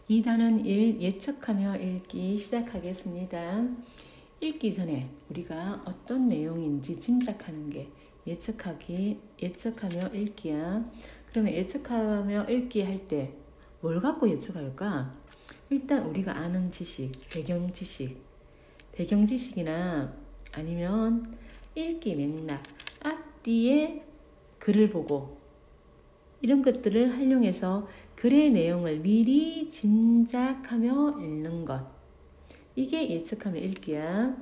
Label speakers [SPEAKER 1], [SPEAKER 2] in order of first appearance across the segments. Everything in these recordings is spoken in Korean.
[SPEAKER 1] 2단원 1 예측하며 읽기 시작하겠습니다. 읽기 전에 우리가 어떤 내용인지 짐작하는 게 예측하며 읽기야. 그러면 예측하며 읽기 할 때 뭘 갖고 예측할까? 일단 우리가 아는 지식, 배경 지식이나 아니면 읽기 맥락, 앞뒤에 글을 보고 이런 것들을 활용해서 글의 내용을 미리 짐작하며 읽는 것. 이게 예측하며 읽기야.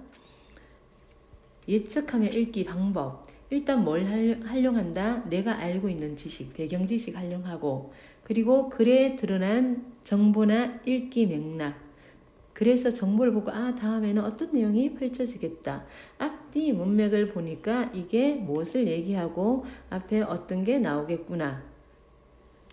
[SPEAKER 1] 예측하며 읽기 방법. 일단 뭘 활용한다? 내가 알고 있는 지식, 배경 지식 활용하고, 그리고 글에 드러난 정보나 읽기 맥락. 그래서 정보를 보고 다음에는 어떤 내용이 펼쳐지겠다. 앞뒤 문맥을 보니까 이게 무엇을 얘기하고 앞에 어떤 게 나오겠구나.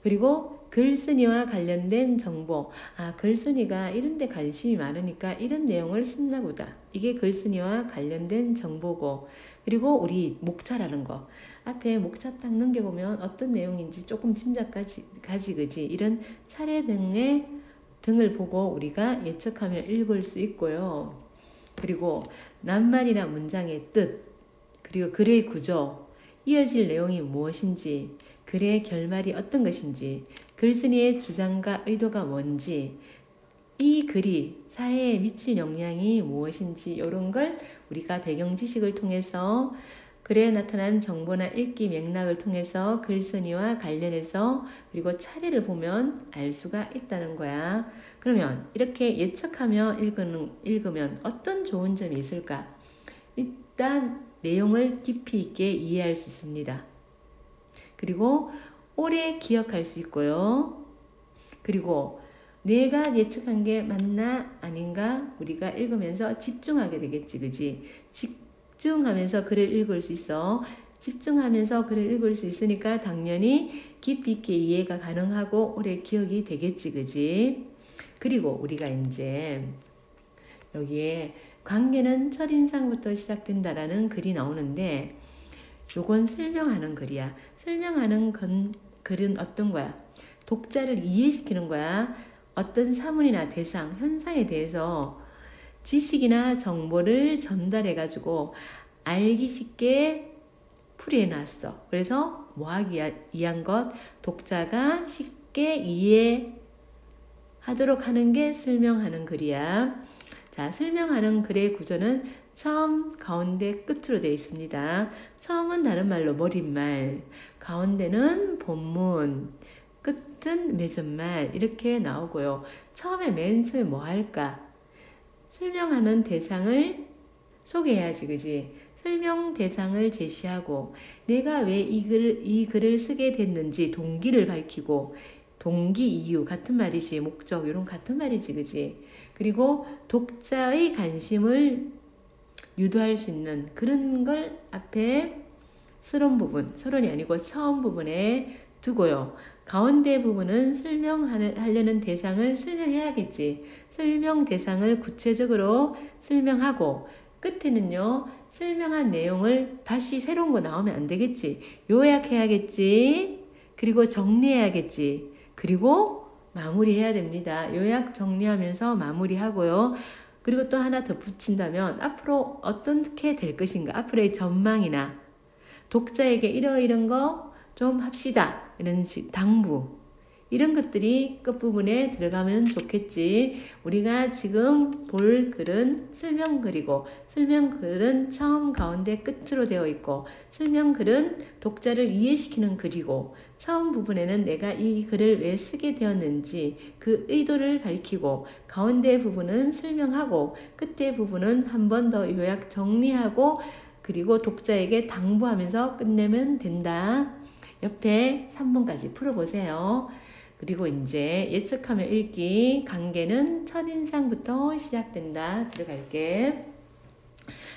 [SPEAKER 1] 그리고 글쓴이와 관련된 정보. 글쓴이가 이런 데 관심이 많으니까 이런 내용을 쓴나 보다. 이게 글쓴이와 관련된 정보고, 그리고 우리 목차라는 거. 앞에 목차 딱 넘겨보면 어떤 내용인지 조금 짐작까지 그지. 이런 차례 등을 보고 우리가 예측하며 읽을 수 있고요. 그리고 낱말이나 문장의 뜻, 그리고 글의 구조, 이어질 내용이 무엇인지, 글의 결말이 어떤 것인지, 글쓴이의 주장과 의도가 뭔지, 이 글이 사회에 미칠 영향이 무엇인지 이런 걸 우리가 배경 지식을 통해서 글에 나타난 정보나 읽기 맥락을 통해서 글쓴이와 관련해서 그리고 차례를 보면 알 수가 있다는 거야. 그러면 이렇게 예측하며 읽으면 어떤 좋은 점이 있을까? 일단 내용을 깊이 있게 이해할 수 있습니다. 그리고 오래 기억할 수 있고요. 그리고 내가 예측한 게 맞나 아닌가 우리가 읽으면서 집중하게 되겠지, 그지? 집중하면서 글을 읽을 수 있어. 집중하면서 글을 읽을 수 있으니까 당연히 깊이 있게 이해가 가능하고 오래 기억이 되겠지, 그지? 그리고 우리가 이제 여기에 관계는 첫인상부터 시작된다라는 글이 나오는데 요건 설명하는 글이야. 설명하는 글은 어떤 거야? 독자를 이해시키는 거야. 어떤 사물이나 대상, 현상에 대해서 지식이나 정보를 전달해가지고 알기 쉽게 풀이해놨어. 그래서 뭐하기 위한 것? 독자가 쉽게 이해하도록 하는 게 설명하는 글이야. 자, 설명하는 글의 구조는 처음, 가운데, 끝으로 되어 있습니다. 처음은 다른 말로 머릿말, 가운데는 본문, 끝은 맺은말 이렇게 나오고요. 처음에 맨 처음에 뭐 할까? 설명하는 대상을 소개해야지, 그지? 설명 대상을 제시하고 내가 왜 이 글을 쓰게 됐는지 동기를 밝히고 동기, 이유 같은 말이지. 목적 이런 같은 말이지, 그지? 그리고 독자의 관심을 유도할 수 있는 그런 걸 앞에 서론이 아니고 처음 부분에 두고요. 가운데 부분은 설명하려는 대상을 설명해야겠지. 설명 대상을 구체적으로 설명하고 끝에는요. 설명한 내용을 다시 새로운 거 나오면 안 되겠지. 요약해야겠지. 그리고 정리해야겠지. 그리고 마무리해야 됩니다. 요약 정리하면서 마무리하고요. 그리고 또 하나 덧붙인다면 앞으로 어떻게 될 것인가, 앞으로의 전망이나 독자에게 이런 거 좀 합시다, 이런 당부, 이런 것들이 끝부분에 들어가면 좋겠지. 우리가 지금 볼 글은 설명글이고 설명글은 처음, 가운데, 끝으로 되어 있고 설명글은 독자를 이해시키는 글이고 처음 부분에는 내가 이 글을 왜 쓰게 되었는지 그 의도를 밝히고 가운데 부분은 설명하고 끝에 부분은 한 번 더 요약 정리하고 그리고 독자에게 당부하면서 끝내면 된다. 옆에 3번까지 풀어보세요. 그리고 이제 예측하며 읽기 관계는 첫인상부터 시작된다. 들어갈게.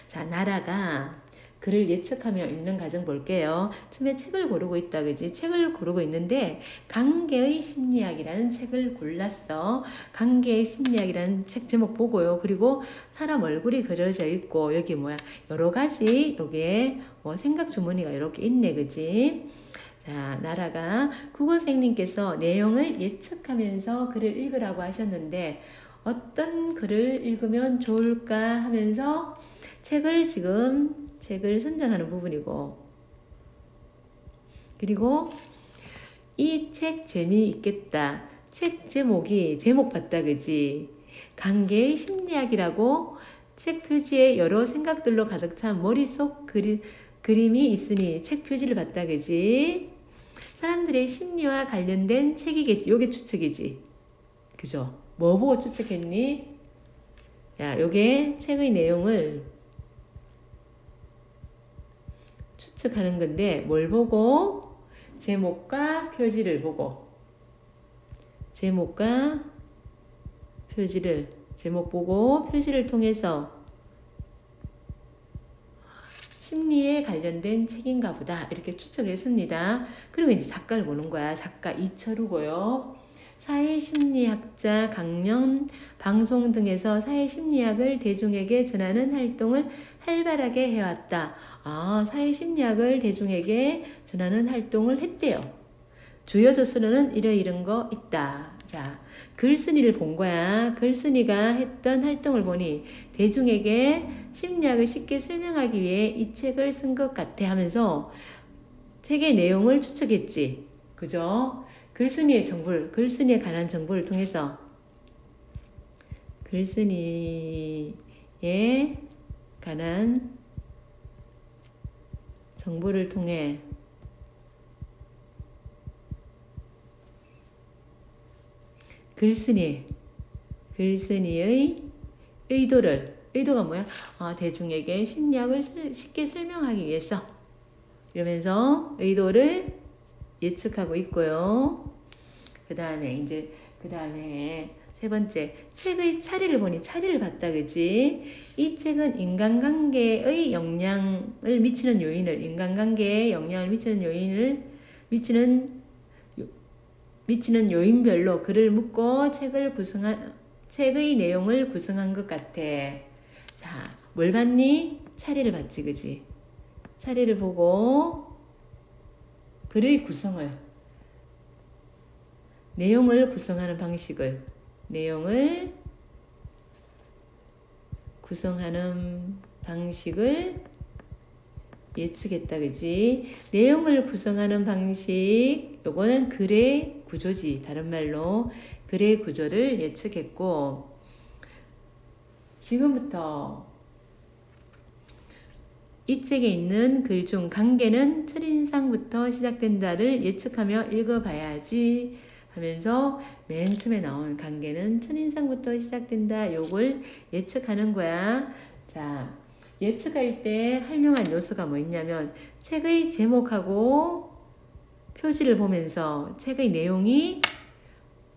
[SPEAKER 1] 자, 나라가 글을 예측하며 읽는 과정 볼게요. 처음에 책을 고르고 있다, 그지? 책을 고르고 있는데 관계의 심리학이라는 책을 골랐어. 관계의 심리학이라는 책 제목 보고요. 그리고 사람 얼굴이 그려져 있고 여기 여러 가지 여기에 생각 주머니가 이렇게 있네, 그지? 자, 나라가 국어선생님께서 내용을 예측하면서 글을 읽으라고 하셨는데 어떤 글을 읽으면 좋을까 하면서 책을 선정하는 부분이고, 그리고 이 책 재미있겠다. 책 제목 봤다 그지? 관계의 심리학이라고 책 표지에 여러 생각들로 가득 찬 머릿속 그림이 있으니 책 표지를 봤다 그지? 사람들의 심리와 관련된 책이겠지. 요게 추측이지. 그죠? 뭐 보고 추측했니? 야, 요게 책의 내용을 추측하는 건데 뭘 보고? 제목과 표지를 보고, 제목과 표지를, 제목 보고 표지를 통해서 심리에 관련된 책인가 보다 이렇게 추측을 했습니다. 그리고 이제 작가를 보는 거야. 작가 이철우고요. 사회심리학자 강연, 방송 등에서 사회심리학을 대중에게 전하는 활동을 활발하게 해왔다. 아, 사회심리학을 대중에게 전하는 활동을 했대요. 주요 저서로는 이런 거 있다. 자, 글쓴이를 본 거야. 글쓴이가 했던 활동을 보니 대중에게 심리학을 쉽게 설명하기 위해 이 책을 쓴 것 같아 하면서 책의 내용을 추측했지. 그죠? 글쓴이에 관한 정보를 통해서 글쓴이에 관한 정보를 통해 글쓴이의 의도가 뭐야? 대중에게 심리학을 쉽게 설명하기 위해서 이러면서 의도를 예측하고 있고요. 그 다음에 세 번째, 책의 차리를 보니 차리를 봤다 그지? 이 책은 인간관계에 영향을 미치는 요인별로 글을 묶고 책의 내용을 구성한 것 같아. 자, 뭘 봤니? 차리를 봤지, 그지? 차리를 보고 글의 구성을, 내용을 구성하는 방식을 예측했다, 그지? 내용을 구성하는 방식, 요거는 글의 구조지. 다른 말로 글의 구조를 예측했고, 지금부터 이 책에 있는 글 중 관계는 첫인상부터 시작된다를 예측하며 읽어봐야지 하면서 맨 처음에 나온 관계는 첫인상부터 시작된다. 요걸 예측하는 거야. 자, 예측할 때 활용한 요소가 뭐 있냐면 책의 제목하고 표지를 보면서 책의 내용이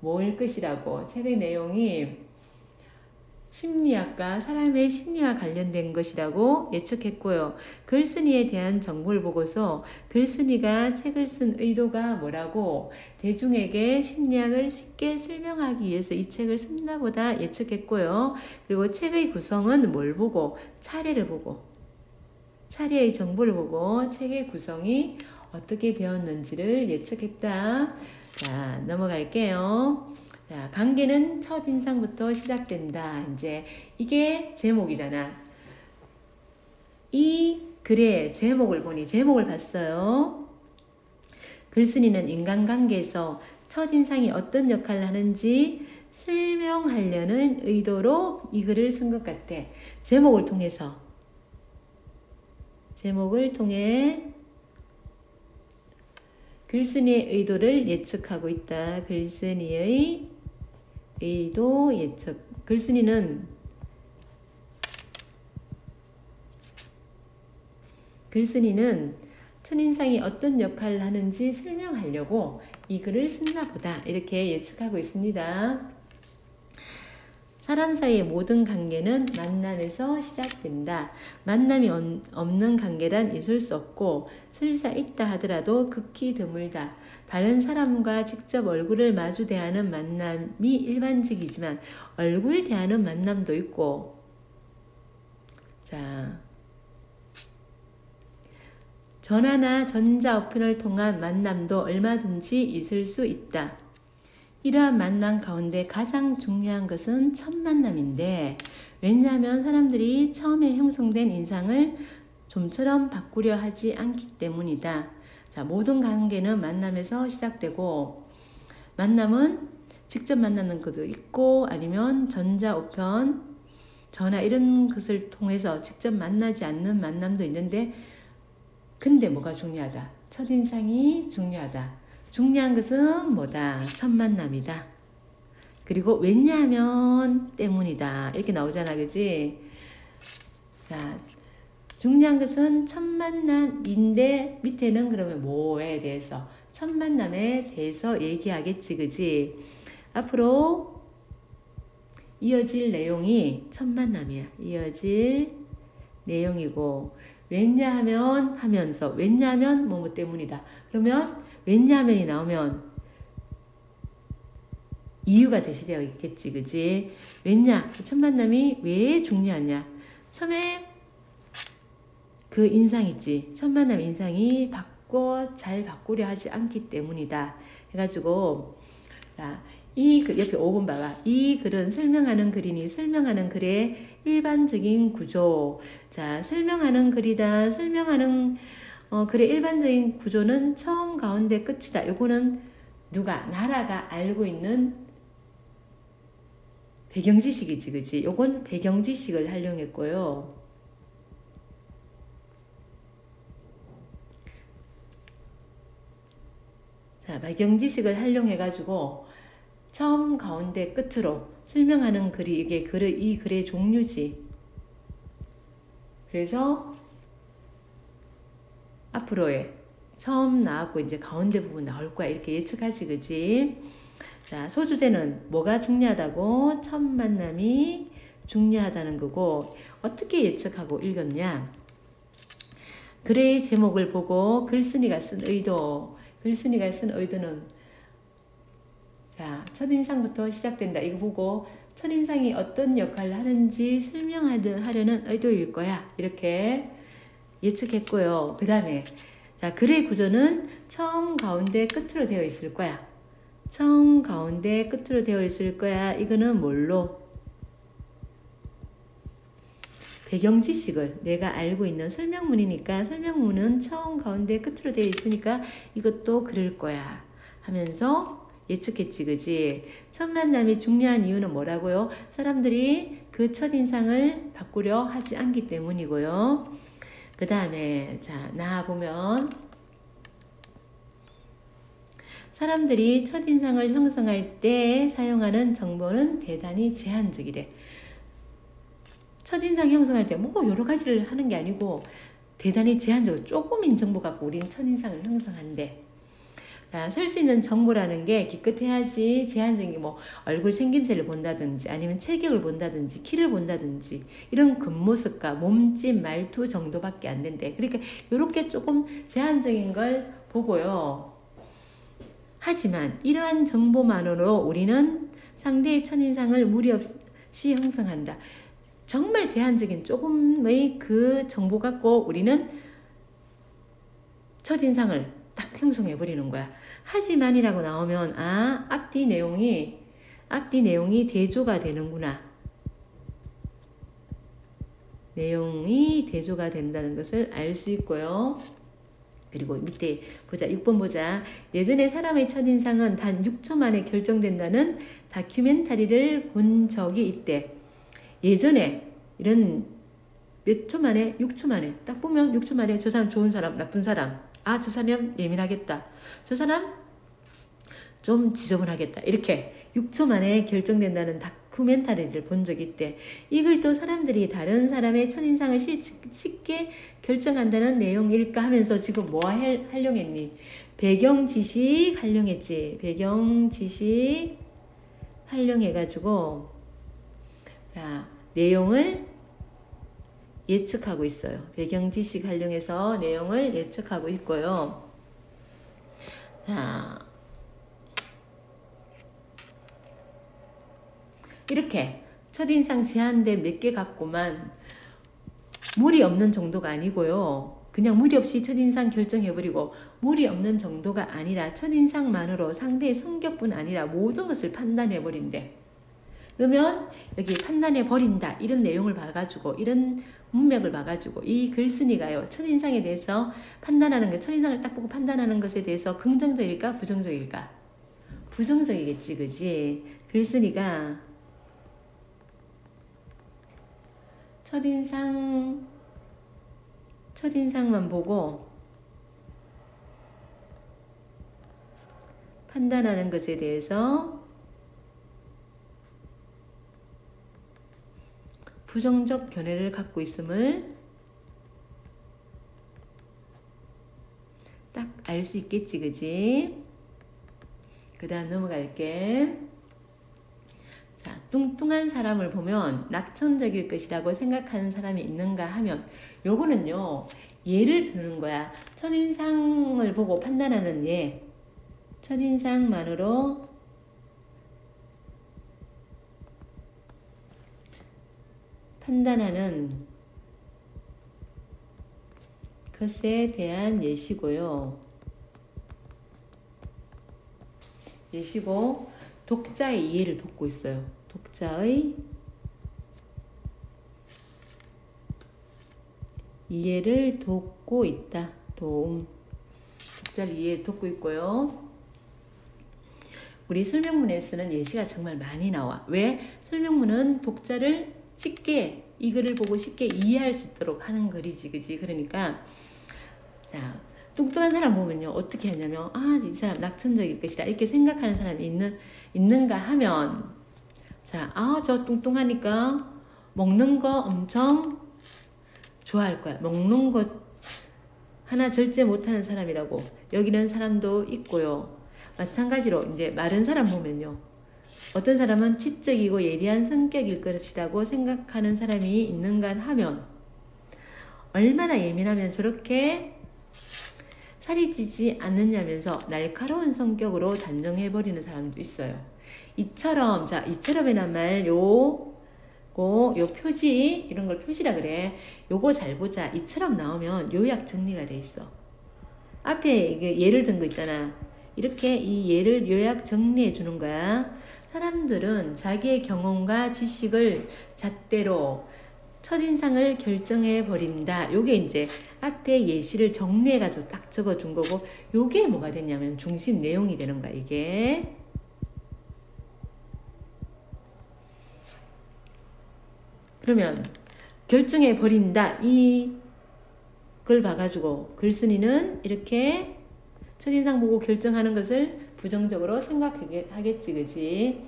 [SPEAKER 1] 뭐일 것이라고, 책의 내용이 심리학과 사람의 심리와 관련된 것이라고 예측했고요. 글쓴이에 대한 정보를 보고서 글쓴이가 책을 쓴 의도가 뭐라고 대중에게 심리학을 쉽게 설명하기 위해서 이 책을 쓴다 보다 예측했고요. 그리고 책의 구성은 뭘 보고? 차례를 보고, 차례의 정보를 보고 책의 구성이 어떻게 되었는지를 예측했다. 자, 넘어갈게요. 자, 관계는 첫인상부터 시작된다. 이제 이게 제목이잖아. 이 글의 제목을 봤어요. 글쓴이는 인간관계에서 첫인상이 어떤 역할을 하는지 설명하려는 의도로 이 글을 쓴 것 같아. 제목을 통해 글쓴이의 의도를 예측하고 있다. 글쓴이의 의도 예측. 글쓴이는 첫인상이 어떤 역할을 하는지 설명하려고 이 글을 쓴다 보다 이렇게 예측하고 있습니다. 사람 사이의 모든 관계는 만남에서 시작된다. 만남이 없는 관계란 있을 수 없고 설사 있다 하더라도 극히 드물다. 다른 사람과 직접 얼굴을 마주 대하는 만남이 일반적이지만 얼굴 대하는 만남도 있고, 자, 전화나 전자우편을 통한 만남도 얼마든지 있을 수 있다. 이러한 만남 가운데 가장 중요한 것은 첫 만남인데, 왜냐하면 사람들이 처음에 형성된 인상을 좀처럼 바꾸려 하지 않기 때문이다. 자, 모든 관계는 만남에서 시작되고, 만남은 직접 만나는 것도 있고, 아니면 전자우편, 전화 이런 것을 통해서 직접 만나지 않는 만남도 있는데, 근데 뭐가 중요하다? 첫인상이 중요하다. 중요한 것은 뭐다? 첫 만남이다. 그리고 왜냐하면 때문이다. 이렇게 나오잖아, 그지? 자, 중요한 것은 첫 만남인데 밑에는 그러면 뭐에 대해서? 첫 만남에 대해서 얘기하겠지, 그지? 앞으로 이어질 내용이 첫 만남이야. 이어질 내용이고, 왜냐하면 하면서, 왜냐하면 뭐뭐 때문이다. 그러면 왜냐하면이 나오면 이유가 제시되어 있겠지, 그지? 왜냐? 첫 만남이 왜 중요하냐? 처음에 그 인상 있지? 첫 만남 인상이 잘 바꾸려 하지 않기 때문이다. 해가지고, 자, 옆에 5번 봐봐. 이 글은 설명하는 글이니 설명하는 글의 일반적인 구조. 자, 설명하는 글이다. 설명하는 글의 일반적인 구조는 처음, 가운데, 끝이다. 요거는 나라가 알고 있는 배경지식이지, 그치? 요건 배경지식을 활용했고요. 자, 배경지식을 활용해가지고 처음, 가운데, 끝으로 설명하는 글이 이 글의 종류지. 그래서 앞으로의 처음 나왔고 이제 가운데 부분 나올 거야. 이렇게 예측하지, 그지? 자, 소주제는 뭐가 중요하다고? 첫 만남이 중요하다는 거고, 어떻게 예측하고 읽었냐? 글의 제목을 보고 글쓴이가 쓴 의도는 자, 첫인상부터 시작된다. 이거 보고 첫인상이 어떤 역할을 하는지 설명하려는 의도일 거야. 이렇게 예측했고요. 그 다음에 자, 글의 구조는 처음, 가운데, 끝으로 되어 있을 거야. 처음, 가운데, 끝으로 되어 있을 거야. 이거는 뭘로? 배경지식을 내가 알고 있는 설명문이니까 설명문은 처음, 가운데, 끝으로 되어 있으니까 이것도 그럴 거야 하면서 예측했지, 그지? 첫 만남이 중요한 이유는 뭐라고요? 사람들이 그 첫인상을 바꾸려 하지 않기 때문이고요. 그 다음에 자, 나와보면 사람들이 첫인상을 형성할 때 사용하는 정보는 대단히 제한적이래. 첫인상 형성할 때 뭐 여러 가지를 하는 게 아니고 대단히 제한적으로 조금인 정보 갖고 우리는 첫인상을 형성한대. 쓸 수 있는 정보라는 게 기껏해야지 제한적인 뭐 얼굴 생김새를 본다든지 아니면 체격을 본다든지 키를 본다든지 이런 겉모습과 몸짓 말투 정도밖에 안 된대. 그러니까 이렇게 조금 제한적인 걸 보고요. 하지만 이러한 정보만으로 우리는 상대의 첫인상을 무리 없이 형성한다. 정말 제한적인 조금의 그 정보 갖고 우리는 첫인상을 딱 형성해 버리는 거야. 하지만이라고 나오면 앞뒤 내용이 대조가 되는구나. 내용이 대조가 된다는 것을 알 수 있고요. 그리고 밑에 보자. 6번 보자. 예전에 사람의 첫인상은 단 6초 만에 결정된다는 다큐멘터리를 본 적이 있대. 예전에 이런 몇 초 만에 6초 만에 딱 보면 6초 만에 저 사람 좋은 사람 나쁜 사람 저 사람 예민하겠다 저 사람 좀 지저분하겠다 이렇게 6초 만에 결정된다는 다큐멘터리를 본 적이 있대. 이 글도 사람들이 다른 사람의 첫인상을 쉽게 결정한다는 내용일까 하면서 지금 뭐 활용했니? 배경지식 활용했지. 배경지식 활용해가지고 자, 내용을 예측하고 있어요. 배경지식 활용해서 내용을 예측하고 있고요. 자, 이렇게 첫인상 제한된 몇 개 갖고만 무리 없는 정도가 아니고요. 그냥 무리 없이 첫인상 결정해버리고 무리 없는 정도가 아니라 첫인상만으로 상대의 성격뿐 아니라 모든 것을 판단해버린대. 그러면 여기 판단해버린다 이런 내용을 봐가지고 이런 문맥을 봐가지고 이 글쓴이가요 첫인상에 대해서 판단하는 게 첫인상을 딱 보고 판단하는 것에 대해서 긍정적일까 부정적일까? 부정적이겠지 그지? 글쓴이가 첫인상만 보고 판단하는 것에 대해서 부정적 견해를 갖고 있음을 딱 알 수 있겠지 그지? 그 다음 넘어갈게. 자, 뚱뚱한 사람을 보면 낙천적일 것이라고 생각하는 사람이 있는가 하면 요거는요 예를 드는 거야. 첫인상을 보고 판단하는 예. 첫인상만으로 판단하는 것에 대한 예시고요. 예시고 독자의 이해를 돕고 있어요. 독자의 이해를 돕고 있다. 도움. 독자를 이해 돕고 있고요. 우리 설명문에 쓰는 예시가 정말 많이 나와. 왜? 설명문은 독자를 쉽게 이 글을 보고 쉽게 이해할 수 있도록 하는 글이지, 그지? 그러니까 자 뚱뚱한 사람 보면요 어떻게 하냐면 이 사람 낙천적일 것이다 이렇게 생각하는 사람이 있는가 하면 저 뚱뚱하니까 먹는 거 엄청 좋아할 거야. 먹는 것 하나 절제 못하는 사람이라고 여기는 사람도 있고요. 마찬가지로 이제 마른 사람 보면요. 어떤 사람은 지적이고 예리한 성격일 것이라고 생각하는 사람이 있는가 하면 얼마나 예민하면 저렇게 살이 찌지 않느냐면서 날카로운 성격으로 단정해버리는 사람도 있어요. 이처럼이란 말 요 표지 이런 걸 표시라 그래. 요거 잘 보자. 이처럼 나오면 요약 정리가 돼 있어. 앞에 이게 예를 든 거 있잖아. 이렇게 이 예를 요약 정리해 주는 거야. 사람들은 자기의 경험과 지식을 잣대로 첫인상을 결정해 버린다. 요게 이제 앞에 예시를 정리해가지고 딱 적어준 거고, 요게 뭐가 됐냐면 중심 내용이 되는 거야, 이게. 그러면 결정해 버린다. 이걸 봐가지고 글쓴이는 이렇게 첫인상 보고 결정하는 것을 부정적으로 생각하겠지, 그지?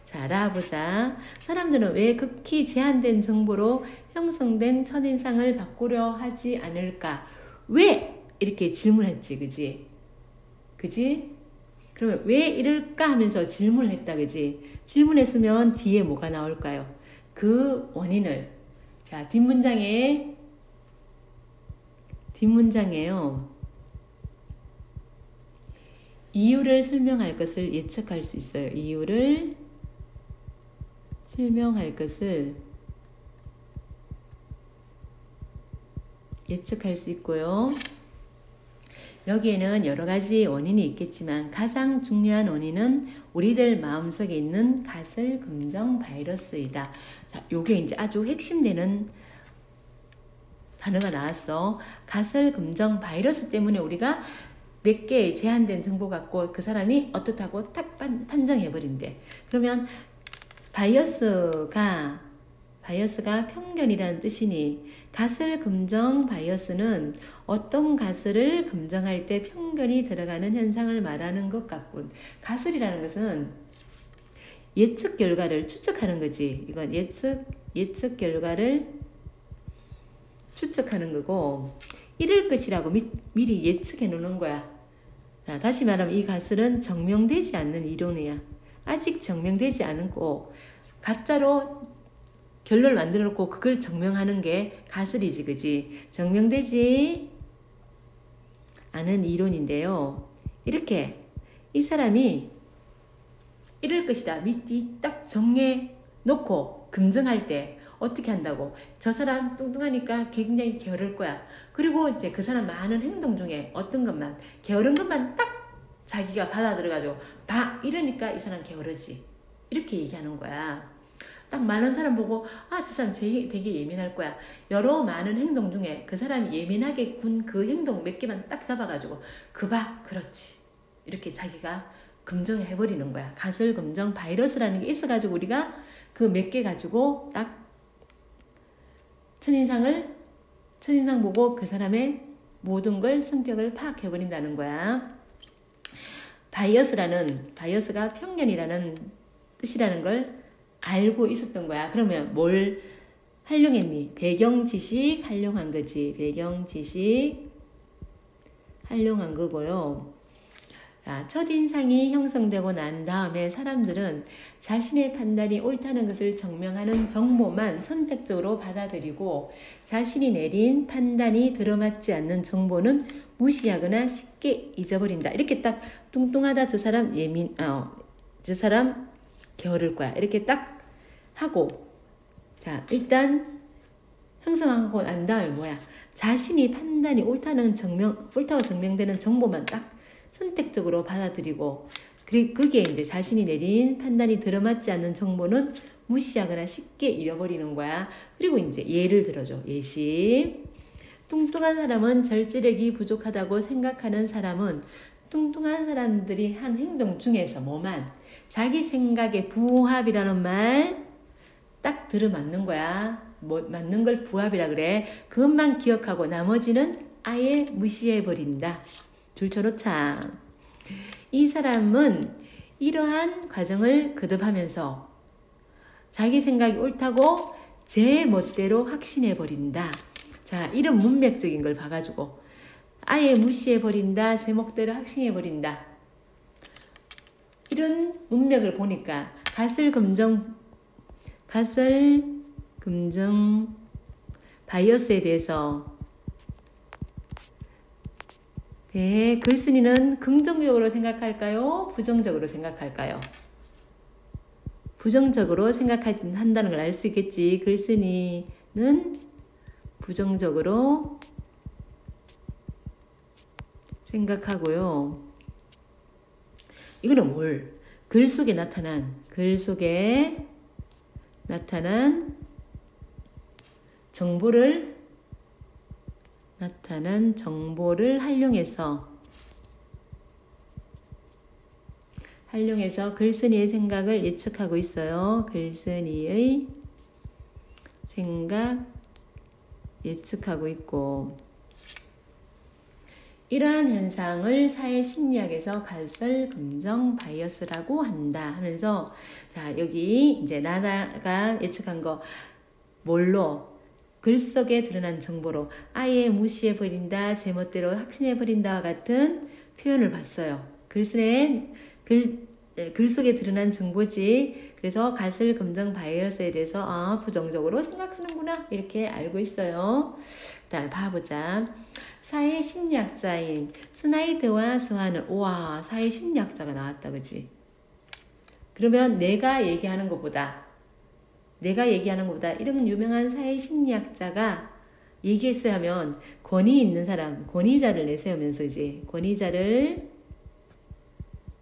[SPEAKER 1] 자, 알아보자. 사람들은 왜 극히 제한된 정보로 형성된 첫인상을 바꾸려 하지 않을까? 왜? 이렇게 질문했지, 그지? 그지? 그러면 왜 이럴까 하면서 질문을 했다, 그지? 질문했으면 뒤에 뭐가 나올까요? 그 원인을. 자, 뒷문장에요. 이유를 설명할 것을 예측할 수 있어요. 이유를 설명할 것을 예측할 수 있고요. 여기에는 여러 가지 원인이 있겠지만 가장 중요한 원인은 우리들 마음속에 있는 가설 긍정 바이러스이다. 자, 요게 이제 아주 핵심되는 단어가 나왔어. 가설 긍정 바이러스 때문에 우리가 몇 개의 제한된 정보 갖고 그 사람이 어떻다고 딱 판정해버린대. 그러면 바이어스가 편견이라는 뜻이니 가설 긍정 바이어스는 어떤 가설을 긍정할 때 편견이 들어가는 현상을 말하는 것 같군. 가설이라는 것은 예측 결과를 추측하는 거지. 이건 예측 결과를 추측하는 거고, 이럴 것이라고 미리 예측해 놓는 거야. 자, 다시 말하면 이 가설은 증명되지 않는 이론이야. 아직 증명되지 않고 가짜로 결론을 만들어 놓고 그걸 증명하는 게 가설이지, 그지? 증명되지 않은 이론인데요. 이렇게 이 사람이 이럴 것이다 미리 딱 정해 놓고 검증할 때 어떻게 한다고? 저 사람 뚱뚱하니까 굉장히 게으를 거야. 그리고 이제 그 사람 많은 행동 중에 어떤 것만, 게으른 것만 딱 자기가 받아들여가지고 봐! 이러니까 이 사람 게으르지. 이렇게 얘기하는 거야. 딱 많은 사람 보고 저 사람 되게 예민할 거야. 여러 많은 행동 중에 그 사람이 예민하게 군 그 행동 몇 개만 딱 잡아가지고 그 봐! 그렇지. 이렇게 자기가 긍정해버리는 거야. 가설 긍정 바이러스라는 게 있어가지고 우리가 그 몇 개 가지고 딱 첫인상 보고 그 사람의 모든 걸 성격을 파악해버린다는 거야. 바이어스가 편견이라는 뜻이라는 걸 알고 있었던 거야. 그러면 뭘 활용했니? 배경 지식 활용한 거지. 배경 지식 활용한 거고요. 자, 첫인상이 형성되고 난 다음에 사람들은 자신의 판단이 옳다는 것을 증명하는 정보만 선택적으로 받아들이고 자신이 내린 판단이 들어맞지 않는 정보는 무시하거나 쉽게 잊어버린다. 이렇게 딱 뚱뚱하다 저 사람 저 사람 게으를 거야. 이렇게 딱 하고 자 일단 형성하고 난 다음에 뭐야? 자신이 판단이 옳다고 증명되는 정보만 딱 선택적으로 받아들이고 그게 이제 자신이 내린 판단이 들어맞지 않는 정보는 무시하거나 쉽게 잃어버리는 거야. 그리고 이제 예를 들어줘. 예시. 뚱뚱한 사람은 절제력이 부족하다고 생각하는 사람은 뚱뚱한 사람들이 한 행동 중에서 뭐만 자기 생각에 부합이라는 말 딱 들어맞는 거야. 맞는 걸 부합이라 그래. 그것만 기억하고 나머지는 아예 무시해버린다. 줄쳐놓자. 이 사람은 이러한 과정을 거듭하면서 자기 생각이 옳다고 제 멋대로 확신해버린다. 자, 이런 문맥적인 걸 봐가지고 아예 무시해버린다. 제 멋대로 확신해버린다. 이런 문맥을 보니까 가설 긍정 바이어스에 대해서 글쓴이는 긍정적으로 생각할까요? 부정적으로 생각할까요? 부정적으로 생각한다는 걸 알 수 있겠지. 글쓴이는 부정적으로 생각하고요. 이거는 뭘? 글 속에 나타난 정보를 활용해서 글쓴이의 생각을 예측하고 있어요. 글쓴이의 생각 예측하고 있고 이러한 현상을 사회심리학에서 가설 긍정 바이어스라고 한다 하면서 자 여기 이제 나나가 예측한 거 뭘로 글 속에 드러난 정보로 아예 무시해버린다 제 멋대로 확신해버린다와 같은 표현을 봤어요. 글 속에 드러난 정보지. 그래서 가설 긍정 바이어스에 대해서 부정적으로 생각하는구나 이렇게 알고 있어요. 자 봐보자. 사회심리학자인 스나이드와 스와는 우와 사회심리학자가 나왔다 그지? 그러면 내가 얘기하는 것보다 이런 유명한 사회심리학자가 얘기했어야 하면 권위 있는 사람 권위자를 내세우면서 이제 권위자를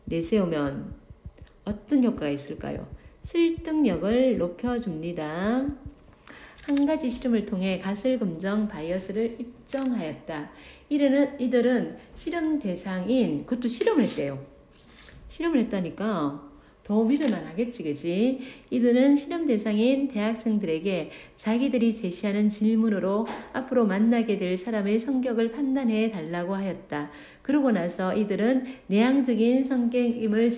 [SPEAKER 1] 내세우면 어떤 효과가 있을까요? 설득력을 높여줍니다. 한 가지 실험을 통해 가설 긍정 바이어스를 입증하였다. 이들은 실험 대상인 그것도 실험을 했대요. 실험을 했다니까 더 믿을만 하겠지 그지? 이들은 실험 대상인 대학생들에게 자기들이 제시하는 질문으로 앞으로 만나게 될 사람의 성격을 판단해 달라고 하였다. 그러고 나서 이들은 내향적인 성격임을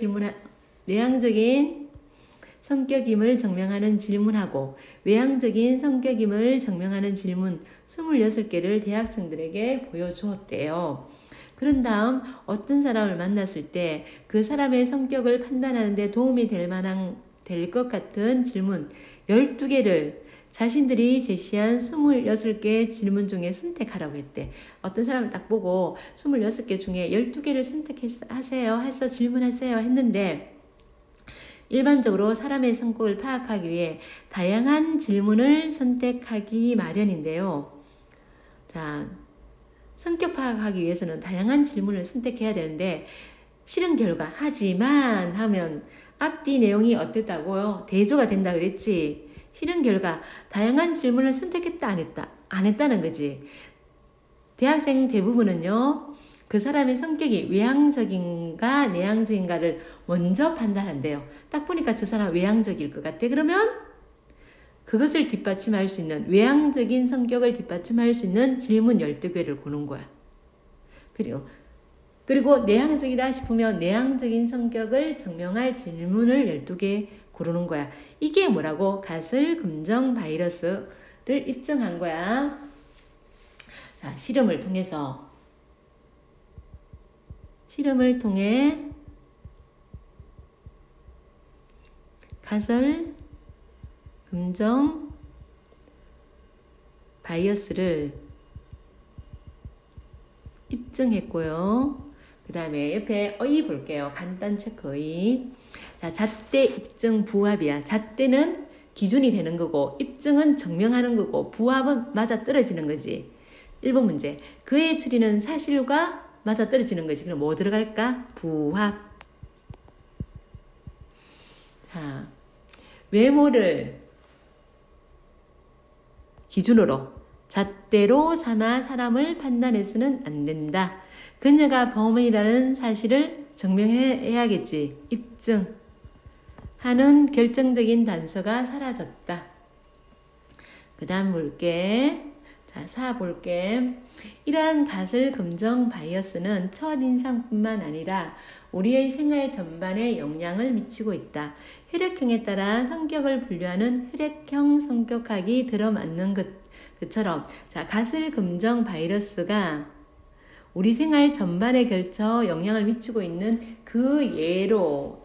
[SPEAKER 1] 증명하는 질문하고 외향적인 성격임을 증명하는 질문 26개를 대학생들에게 보여주었대요. 그런 다음 어떤 사람을 만났을 때 그 사람의 성격을 판단하는 데 도움이 될 것 같은 질문 12개를 자신들이 제시한 26개 질문 중에 선택하라고 했대. 어떤 사람을 딱 보고 26개 중에 12개를 선택하세요 해서 질문하세요 했는데 일반적으로 사람의 성격을 파악하기 위해 다양한 질문을 선택하기 마련인데요. 자, 성격 파악하기 위해서는 다양한 질문을 선택해야 되는데 실은 결과 하지만 하면 앞뒤 내용이 어땠다고요? 대조가 된다 그랬지. 실은 결과 다양한 질문을 선택했다 안 했다? 안 했다는 거지. 대학생 대부분은요. 그 사람의 성격이 외향적인가 내향적인가를 먼저 판단한대요. 딱 보니까 저 사람 외향적일 것 같아. 그러면 그것을 뒷받침할 수 있는 외향적인 성격을 뒷받침할 수 있는 질문 12개를 고른 거야. 그리고 내향적이다 싶으면 내향적인 성격을 증명할 질문을 12개 고르는 거야. 이게 뭐라고? 가슬 금정 바이러스를 입증한 거야. 자, 실험을 통해 가설 금정 바이어스를 입증했고요. 그 다음에 옆에 어휘 볼게요. 간단 체크 어휘. 자, 잣대 입증 부합이야. 잣대는 기준이 되는 거고 입증은 증명하는 거고 부합은 맞아 떨어지는 거지. 1번 문제. 그의 추리는 사실과 맞아 떨어지는 거지. 그럼 뭐 들어갈까? 부합. 자, 외모를 기준으로 잣대로 삼아 사람을 판단해서는 안 된다. 그녀가 범인이라는 사실을 증명해야겠지. 입증. 하는 결정적인 단서가 사라졌다. 그 다음 볼게. 자, 4 볼게. 이러한 가설 금정 바이어스는 첫인상뿐만 아니라 우리의 생활 전반에 영향을 미치고 있다. 혈액형에 따라 성격을 분류하는 혈액형 성격학이 들어맞는 것처럼 자, 가설 금정 바이러스가 우리 생활 전반에 걸쳐 영향을 미치고 있는 그 예로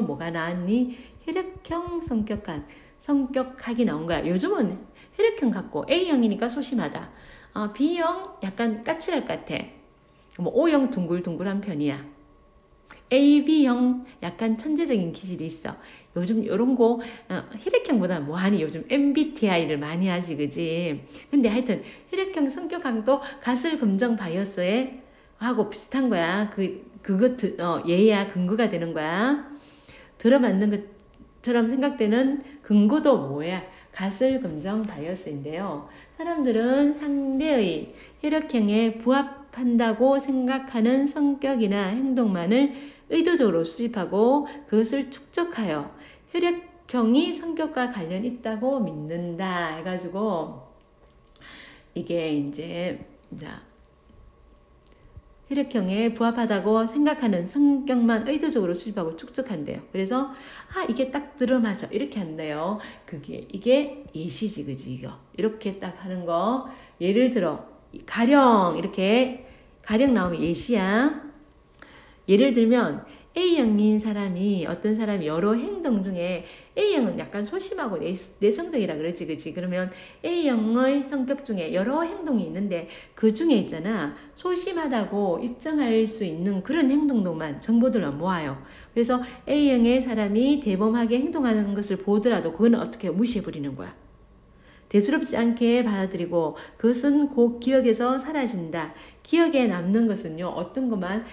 [SPEAKER 1] 뭐가 나왔니? 혈액형 성격학이 나온 거야. 요즘은 혈액형 갖고 A형이니까 소심하다. B형 약간 까칠할 것 같아. 뭐 O형 둥글둥글한 편이야. AB형 약간 천재적인 기질이 있어. 요즘 요런 거 혈액형보다 뭐하니? 요즘 MBTI를 많이 하지, 그지? 근데 하여튼 혈액형 성격학도 가설 금정 바이어스에 하고 비슷한 거야. 얘야 근거가 되는 거야. 들어맞는 것처럼 생각되는 근거도 뭐야? 가설 금정 바이어스인데요. 사람들은 상대의 혈액형에 부합한다고 생각하는 성격이나 행동만을 의도적으로 수집하고 그것을 축적하여 혈액형이 성격과 관련 있다고 믿는다 해가지고 이게 이제 혈액형에 부합하다고 생각하는 성격만 의도적으로 수집하고 축적한대요. 그래서 이게 딱 들어맞아 이렇게 한대요. 이게 예시지, 그지? 이렇게 딱 하는 거. 예를 들어 가령 이렇게 가령 나오면 예시야. 예를 들면 A형인 사람이 어떤 사람이 여러 행동 중에 A형은 약간 소심하고 내성적이라 그러지, 그치? 그러면 A형의 성격 중에 여러 행동이 있는데 그 중에 있잖아 소심하다고 입증할 수 있는 그런 행동들만 정보들을 모아요. 그래서 A형의 사람이 대범하게 행동하는 것을 보더라도 그건 어떻게 무시해버리는 거야. 대수롭지 않게 받아들이고 그것은 곧 기억에서 사라진다. 기억에 남는 것은요 어떤 것만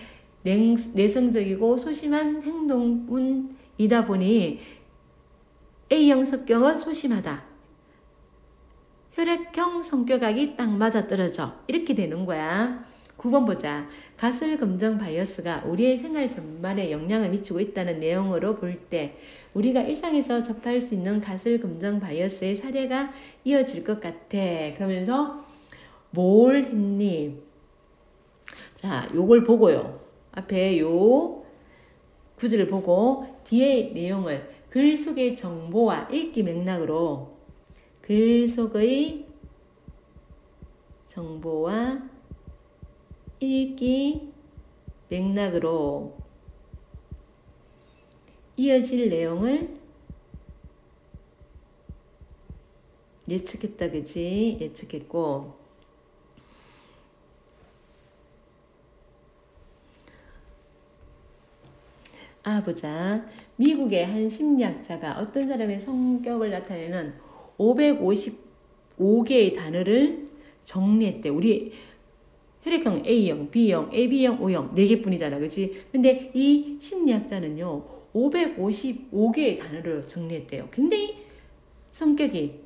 [SPEAKER 1] 내성적이고 소심한 행동이다 보니 A형 성격은 소심하다. 혈액형 성격학이 딱 맞아떨어져. 이렇게 되는 거야. 9번 보자. 가설 금정 바이어스가 우리의 생활 전반에 영향을 미치고 있다는 내용으로 볼 때 우리가 일상에서 접할 수 있는 가설 금정 바이어스의 사례가 이어질 것 같아. 그러면서 뭘 했니? 자, 요걸 보고요. 앞에 요 구절을 보고 뒤의 내용을 글 속의 정보와 읽기 맥락으로 글 속의 정보와 읽기 맥락으로 이어질 내용을 예측했다, 그치? 예측했고 보자. 미국의 한 심리학자가 어떤 사람의 성격을 나타내는 555개의 단어를 정리했대. 우리 혈액형 A형, B형, AB형, O형 4개뿐이잖아. 그치? 근데 이 심리학자는요, 555개의 단어를 정리했대요. 굉장히 성격이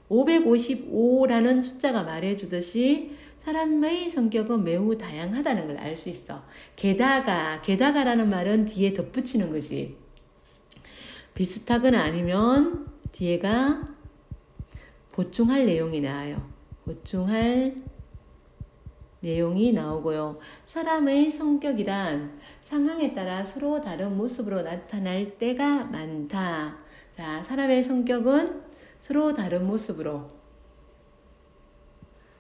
[SPEAKER 1] 555라는 숫자가 말해주듯이 사람의 성격은 매우 다양하다는 걸 알 수 있어. 게다가라는 말은 뒤에 덧붙이는 거지. 비슷하거나 아니면 뒤에가 보충할 내용이 나와요. 보충할 내용이 나오고요. 사람의 성격이란 상황에 따라 서로 다른 모습으로 나타날 때가 많다. 자, 사람의 성격은 서로 다른 모습으로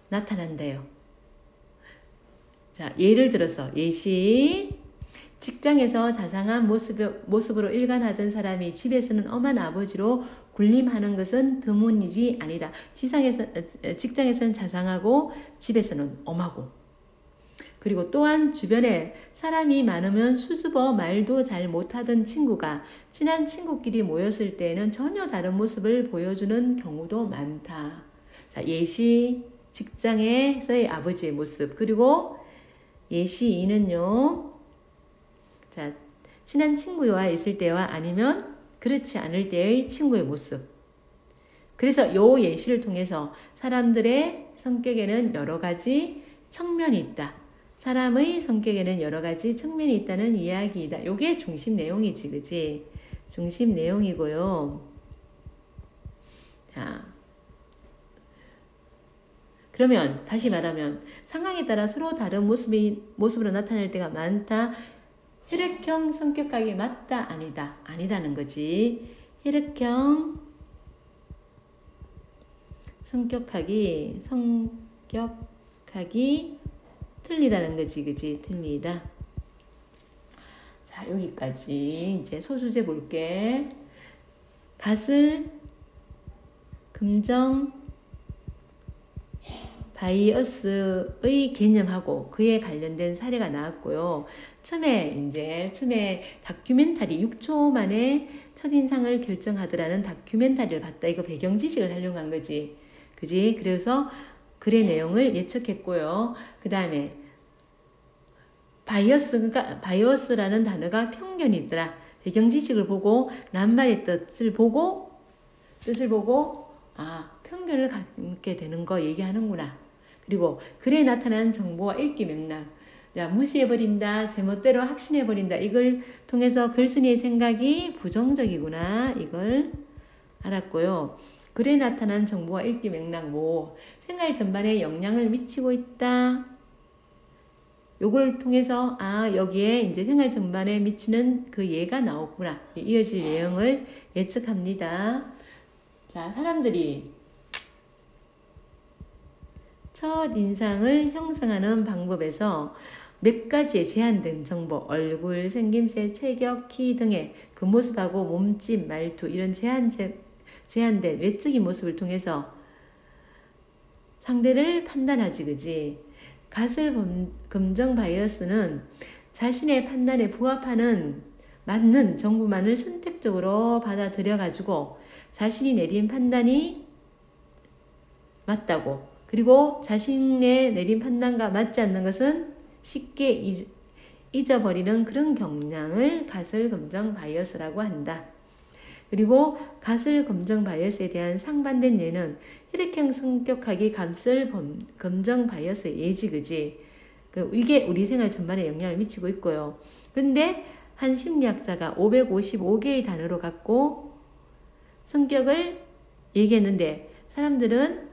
[SPEAKER 1] 나타난대요. 자, 예를 들어서 예시. 직장에서 자상한 모습으로 일관하던 사람이 집에서는 엄한 아버지로 군림하는 것은 드문 일이 아니다. 직장에서는 자상하고 집에서는 엄하고. 그리고 또한 주변에 사람이 많으면 수줍어 말도 잘 못하던 친구가 친한 친구끼리 모였을 때에는 전혀 다른 모습을 보여주는 경우도 많다. 자, 예시 직장에서의 아버지의 모습. 그리고 예시 2는요. 자, 친한 친구와 있을 때와 아니면 그렇지 않을 때의 친구의 모습. 그래서 요 예시를 통해서 사람들의 성격에는 여러 가지 측면이 있다. 사람의 성격에는 여러 가지 측면이 있다는 이야기이다. 요게 중심 내용이지, 그치? 중심 내용이고요. 자, 그러면 다시 말하면 상황에 따라 서로 다른 모습으로 나타날 때가 많다. 혈액형 성격학이 맞다, 아니다? 아니다는 거지. 혈액형 성격학이 틀리다는 거지, 그지? 틀리다. 자, 여기까지 이제 소수제 볼게. 가슬, 금정, 바이어스의 개념하고 그에 관련된 사례가 나왔고요. 처음에 다큐멘터리 6초 만에 첫인상을 결정하더라는 다큐멘터리를 봤다. 이거 배경 지식을 활용한 거지. 그지? 그래서 글의 내용을 예측했고요. 그 다음에 바이어스라는 단어가 편견이더라. 배경 지식을 보고 낱말의 뜻을 보고 편견을 갖게 되는 거 얘기하는구나. 그리고 글에 나타난 정보와 읽기 맥락. 자, 무시해버린다, 제멋대로 확신해버린다. 이걸 통해서 글쓴이의 생각이 부정적이구나. 이걸 알았고요. 글에 나타난 정보와 읽기 맥락, 생활 전반에 영향을 미치고 있다. 요걸 통해서 여기에 이제 생활 전반에 미치는 그 예가 나오구나. 이어질 내용을 예측합니다. 자, 사람들이 첫인상을 형성하는 방법에서 몇 가지의 제한된 정보, 얼굴, 생김새, 체격, 키 등의 그 모습하고 몸짓, 말투 이런 제한된 외적인 모습을 통해서 상대를 판단하지, 그지? 가슬 검정 바이어스는 자신의 판단에 부합하는 맞는 정보만을 선택적으로 받아들여가지고 자신이 내린 판단이 맞다고, 그리고 자신의 내린 판단과 맞지 않는 것은 쉽게 잊어버리는 그런 경향을 가슬 검정 바이어스라고 한다. 그리고 가슬 검정 바이어스에 대한 상반된 예는 혈액형 성격학이 가슬 검정 바이어스의 예지, 그지? 이게 우리 생활 전반에 영향을 미치고 있고요. 근데 한 심리학자가 555개의 단어로 갖고 성격을 얘기했는데 사람들은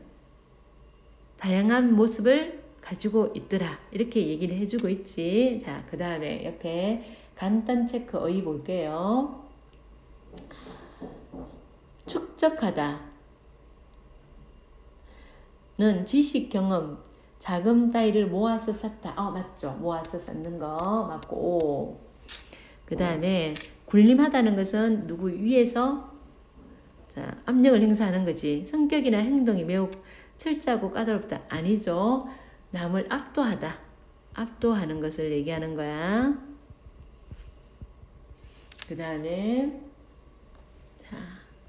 [SPEAKER 1] 다양한 모습을 가지고 있더라. 이렇게 얘기를 해주고 있지. 자, 그 다음에 옆에 간단 체크 어휘 볼게요. 축적하다 는 지식, 경험, 자금 따위를 모아서 쌓다. 맞죠. 모아서 쌓는 거 맞고. 그 다음에 군림하다는 것은 누구 위에서 압력을 행사하는 거지. 성격이나 행동이 매우 철저하고 까다롭다. 아니죠. 남을 압도하다. 압도하는 것을 얘기하는 거야. 그 다음에 자,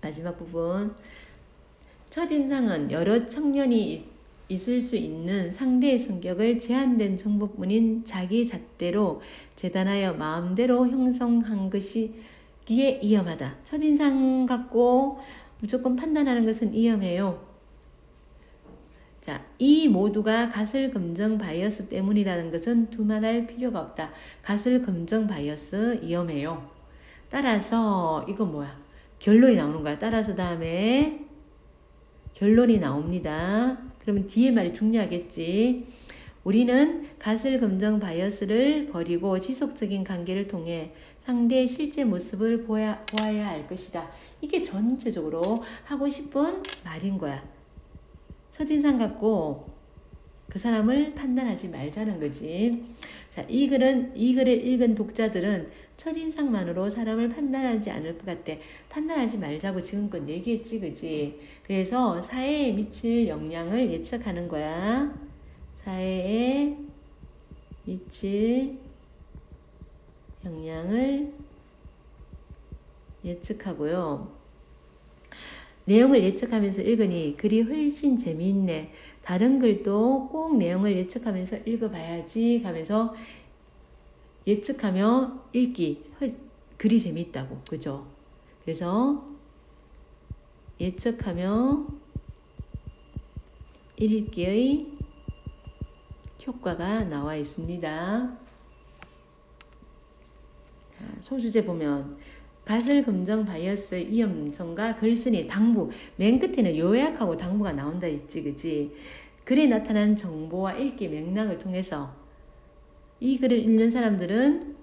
[SPEAKER 1] 마지막 부분. 첫인상은 여러 청년이 있을 수 있는 상대의 성격을 제한된 정보뿐인 자기 잣대로 재단하여 마음대로 형성한 것이기에 위험하다. 첫인상 갖고 무조건 판단하는 것은 위험해요. 자, 이 모두가 가설금정 바이어스 때문이라는 것은 두말할 필요가 없다. 가설금정 바이어스 위험해요. 따라서 이거 뭐야? 결론이 나오는 거야. 따라서 다음에 결론이 나옵니다. 그러면 뒤에 말이 중요하겠지. 우리는 가설금정 바이어스를 버리고 지속적인 관계를 통해 상대의 실제 모습을 보아야 할 것이다. 이게 전체적으로 하고 싶은 말인 거야. 첫인상 갖고 그 사람을 판단하지 말자는 거지. 자, 이 글을 읽은 독자들은 첫인상만으로 사람을 판단하지 않을 것 같아. 판단하지 말자고 지금껏 얘기했지, 그지? 그래서 사회에 미칠 영향을 예측하는 거야. 사회에 미칠 영향을 예측하고요. 내용을 예측하면서 읽으니 글이 훨씬 재미있네. 다른 글도 꼭 내용을 예측하면서 읽어봐야지 하면서 예측하며 읽기 글이 재미있다고. 그죠? 그래서 예측하며 읽기의 효과가 나와 있습니다. 소수제 보면 가설금정 바이어스의 위험성과 글쓴이 당부. 맨 끝에는 요약하고 당부가 나온다 했지, 그치? 글에 나타난 정보와 읽기 맥락을 통해서 이 글을 읽는 사람들은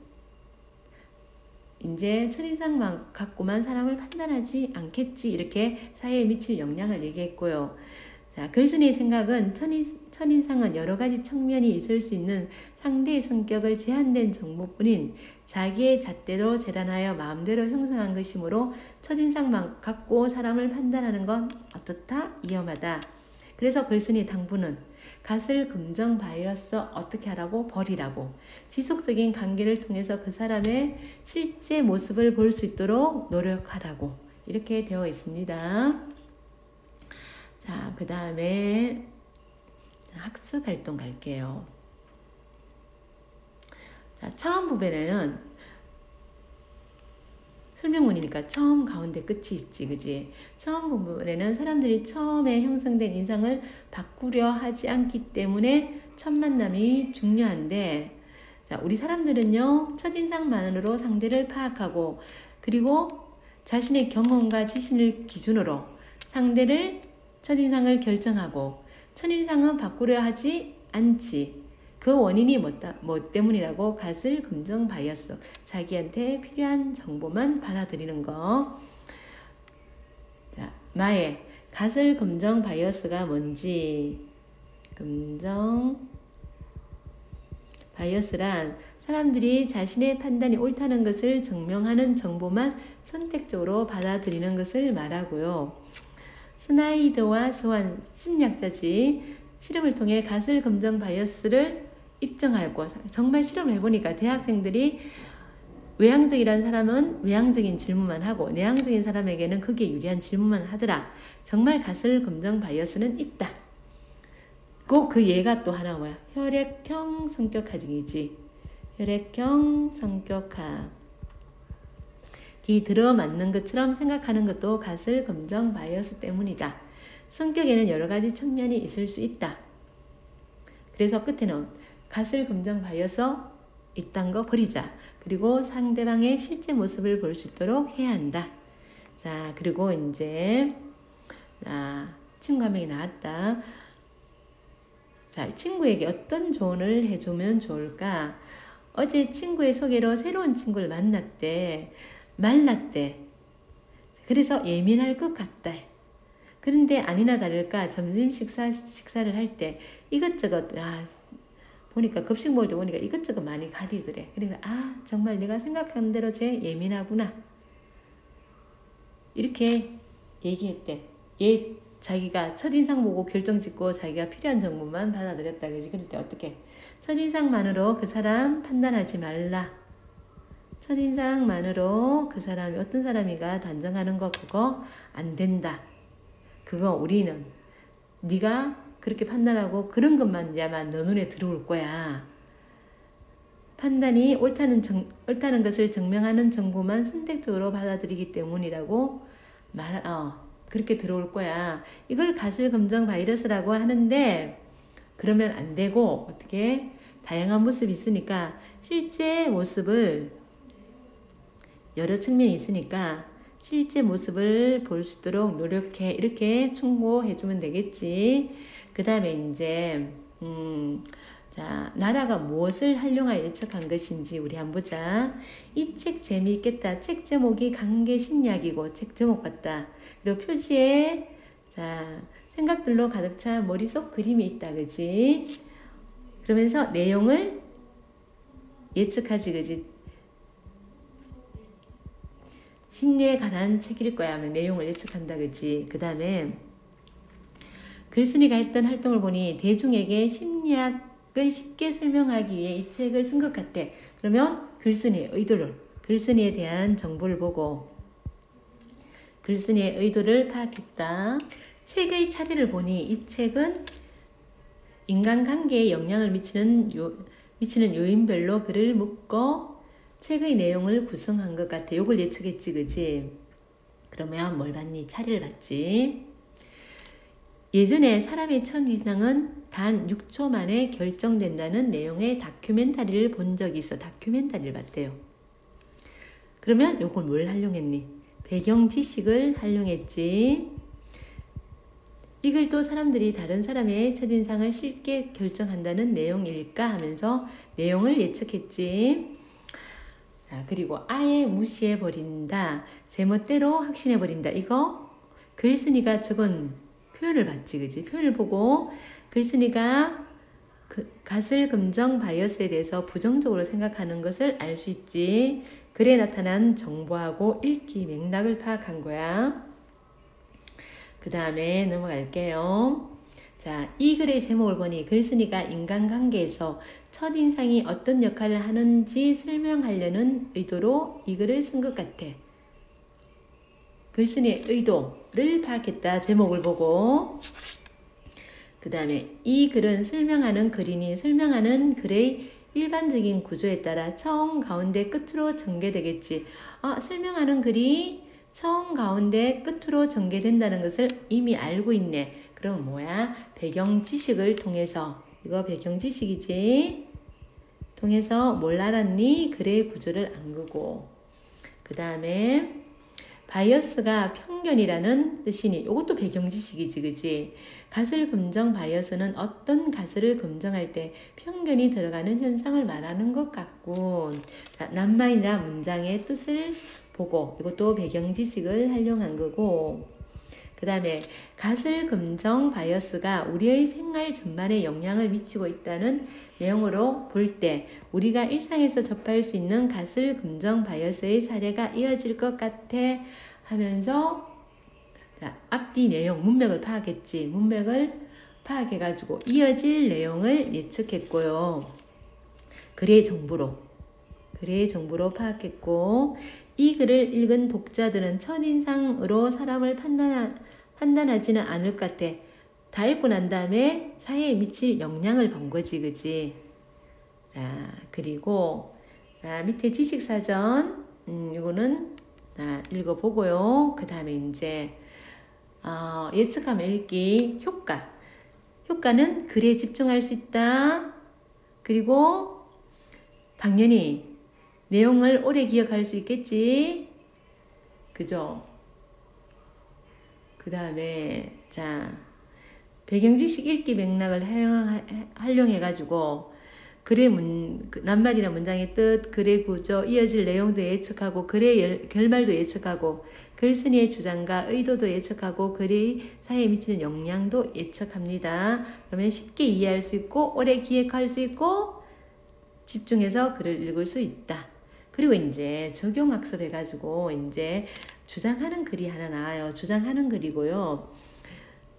[SPEAKER 1] 이제 첫인상만 갖고만 사람을 판단하지 않겠지. 이렇게 사회에 미칠 영향을 얘기했고요. 자, 글쓴이의 생각은 첫인상은 여러 가지 측면이 있을 수 있는 상대의 성격을 제한된 정보뿐인 자기의 잣대로 재단하여 마음대로 형성한 것이므로 첫인상만 갖고 사람을 판단하는 건 어떻다? 위험하다. 그래서 글쓴이 당부는 가설금정 바이어스 어떻게 하라고? 버리라고. 지속적인 관계를 통해서 그 사람의 실제 모습을 볼 수 있도록 노력하라고. 이렇게 되어 있습니다. 자, 그 다음에 학습 활동 갈게요. 자, 처음 부분에는 설명문이니까 처음, 가운데, 끝이 있지, 그지? 처음 부분에는 사람들이 처음에 형성된 인상을 바꾸려 하지 않기 때문에 첫 만남이 중요한데, 자, 우리 사람들은요, 첫인상만으로 상대를 파악하고, 그리고 자신의 경험과 지식을 기준으로 상대를 첫인상을 결정하고, 첫인상은 바꾸려 하지 않지. 그 원인이 뭐 때문이라고? 가설금정 바이어스. 자기한테 필요한 정보만 받아들이는 거. 자, 마에 가설금정 바이어스가 뭔지. 금정 바이어스란 사람들이 자신의 판단이 옳다는 것을 증명하는 정보만 선택적으로 받아들이는 것을 말하고요. 스나이더와 스완, 심리학자지, 실험을 통해 가설금정 바이어스를 입증하고, 정말 실험을 해보니까 대학생들이 외향적이라는 사람은 외향적인 질문만 하고 내향적인 사람에게는 거기에 유리한 질문만 하더라. 정말 가설금정 바이어스는 있다. 그 예가 또 하나 뭐야? 혈액형 성격학이지. 혈액형 성격학이 들어맞는 것처럼 생각하는 것도 가설금정 바이어스 때문이다. 성격에는 여러 가지 측면이 있을 수 있다. 그래서 끝에는 가설금정 바이어스 이딴 거 버리자. 그리고 상대방의 실제 모습을 볼 수 있도록 해야 한다. 자, 그리고 이제 친구 한 명이 나왔다. 자, 친구에게 어떤 조언을 해주면 좋을까? 어제 친구의 소개로 새로운 친구를 만났대. 말랐대. 그래서 예민할 것 같다. 그런데 아니나 다를까 점심 식사를 할 때 이것저것 보니까 급식 먹을 때 보니까 이것저것 많이 가리더래. 그래서 정말 내가 생각한 대로 쟤 예민하구나. 이렇게 얘기했대. 자기가 첫인상 보고 결정 짓고 자기가 필요한 정보만 받아들였다. 그지? 그럴 때 어떻게? 첫인상만으로 그 사람 판단하지 말라. 첫인상만으로 그 사람이 어떤 사람이가 단정하는 거 그거 안 된다. 그거 우리는 네가 그렇게 판단하고 그런 것만야만 너 눈에 들어올 거야. 판단이 옳다는 것을 증명하는 정보만 선택적으로 받아들이기 때문이라고 그렇게 들어올 거야. 이걸 가설금정 바이러스라고 하는데 그러면 안 되고 어떻게 다양한 모습이 있으니까 실제 모습을 여러 측면이 있으니까 실제 모습을 볼 수 있도록 노력해. 이렇게 충고해 주면 되겠지. 그 다음에 이제 자, 나라가 무엇을 활용하여 예측한 것인지 우리 한번 보자. 이 책 재미있겠다. 책 제목이 강계신약이고 책 제목 같다. 그리고 표지에 자 생각들로 가득 차 머릿속 그림이 있다. 그지? 그러면서 내용을 예측하지. 그지? 심리에 관한 책일 거야. 하면 내용을 예측한다. 그지? 그 다음에 글쓴이가 했던 활동을 보니 대중에게 심리학을 쉽게 설명하기 위해 이 책을 쓴 것 같아. 그러면 글쓴이의 의도를, 글쓴이에 대한 정보를 보고 글쓴이의 의도를 파악했다. 책의 차례를 보니 이 책은 인간관계에 영향을 미치는 요인별로 글을 묶어 책의 내용을 구성한 것 같아. 요걸 예측했지, 그지? 그러면 뭘 봤니? 차례를 봤지. 예전에 사람의 첫인상은 단 6초 만에 결정된다는 내용의 다큐멘터리를 본 적이 있어. 다큐멘터리를 봤대요. 그러면 요걸 뭘 활용했니? 배경 지식을 활용했지. 이 글도 사람들이 다른 사람의 첫인상을 쉽게 결정한다는 내용일까 하면서 내용을 예측했지. 자, 그리고 아예 무시해버린다. 제멋대로 확신해버린다. 이거 글쓴이가 적은 표현을 봤지, 그지? 표현을 보고 글쓴이가 가설금정 바이어스에 대해서 부정적으로 생각하는 것을 알 수 있지. 글에 나타난 정보하고 읽기 맥락을 파악한 거야. 그 다음에 넘어갈게요. 자, 이 글의 제목을 보니 글쓴이가 인간관계에서 첫인상이 어떤 역할을 하는지 설명하려는 의도로 이 글을 쓴 것 같아. 글쓴이의 의도를 파악했다. 제목을 보고. 그 다음에 이 글은 설명하는 글이니 설명하는 글의 일반적인 구조에 따라 처음 가운데 끝으로 전개되겠지. 설명하는 글이 처음 가운데 끝으로 전개된다는 것을 이미 알고 있네. 그럼 뭐야? 배경 지식을 통해서, 이거 배경 지식이지? 통해서 뭘 알았니? 글의 구조를 안 거고. 그 다음에 바이어스가 편견이라는 뜻이니 이것도 배경 지식이지, 그지? 가설금정 바이어스는 어떤 가설을 검증할 때 편견이 들어가는 현상을 말하는 것 같군. 자, 낱말이나 문장의 뜻을 보고 이것도 배경 지식을 활용한 거고. 그 다음에 가설금정 바이어스가 우리의 생활 전반에 영향을 미치고 있다는 내용으로 볼 때 우리가 일상에서 접할 수 있는 가설금정 바이어스의 사례가 이어질 것 같아 하면서 자, 앞뒤 내용 문맥을 파악했지. 문맥을 파악해가지고 이어질 내용을 예측했고요. 글의 정보로 파악했고, 이 글을 읽은 독자들은 첫인상으로 사람을 판단하지는 않을 것 같아. 다 읽고 난 다음에 사회에 미칠 영향을 본 거지, 그지? 자, 그리고 자, 밑에 지식사전 이거는 읽어보고요. 그 다음에 이제 예측하면 읽기 효과는 글에 집중할 수 있다. 그리고 당연히 내용을 오래 기억할 수 있겠지. 그죠? 그 다음에 자 배경지식 읽기 맥락을 활용해가지고 글의 낱말이나 문장의 뜻, 글의 구조, 이어질 내용도 예측하고 글의 결말도 예측하고 글쓴이의 주장과 의도도 예측하고 글이 사회에 미치는 영향도 예측합니다. 그러면 쉽게 이해할 수 있고 오래 기억할 수 있고 집중해서 글을 읽을 수 있다. 그리고 이제 적용학습 해가지고 이제 주장하는 글이 하나 나와요. 주장하는 글이고요.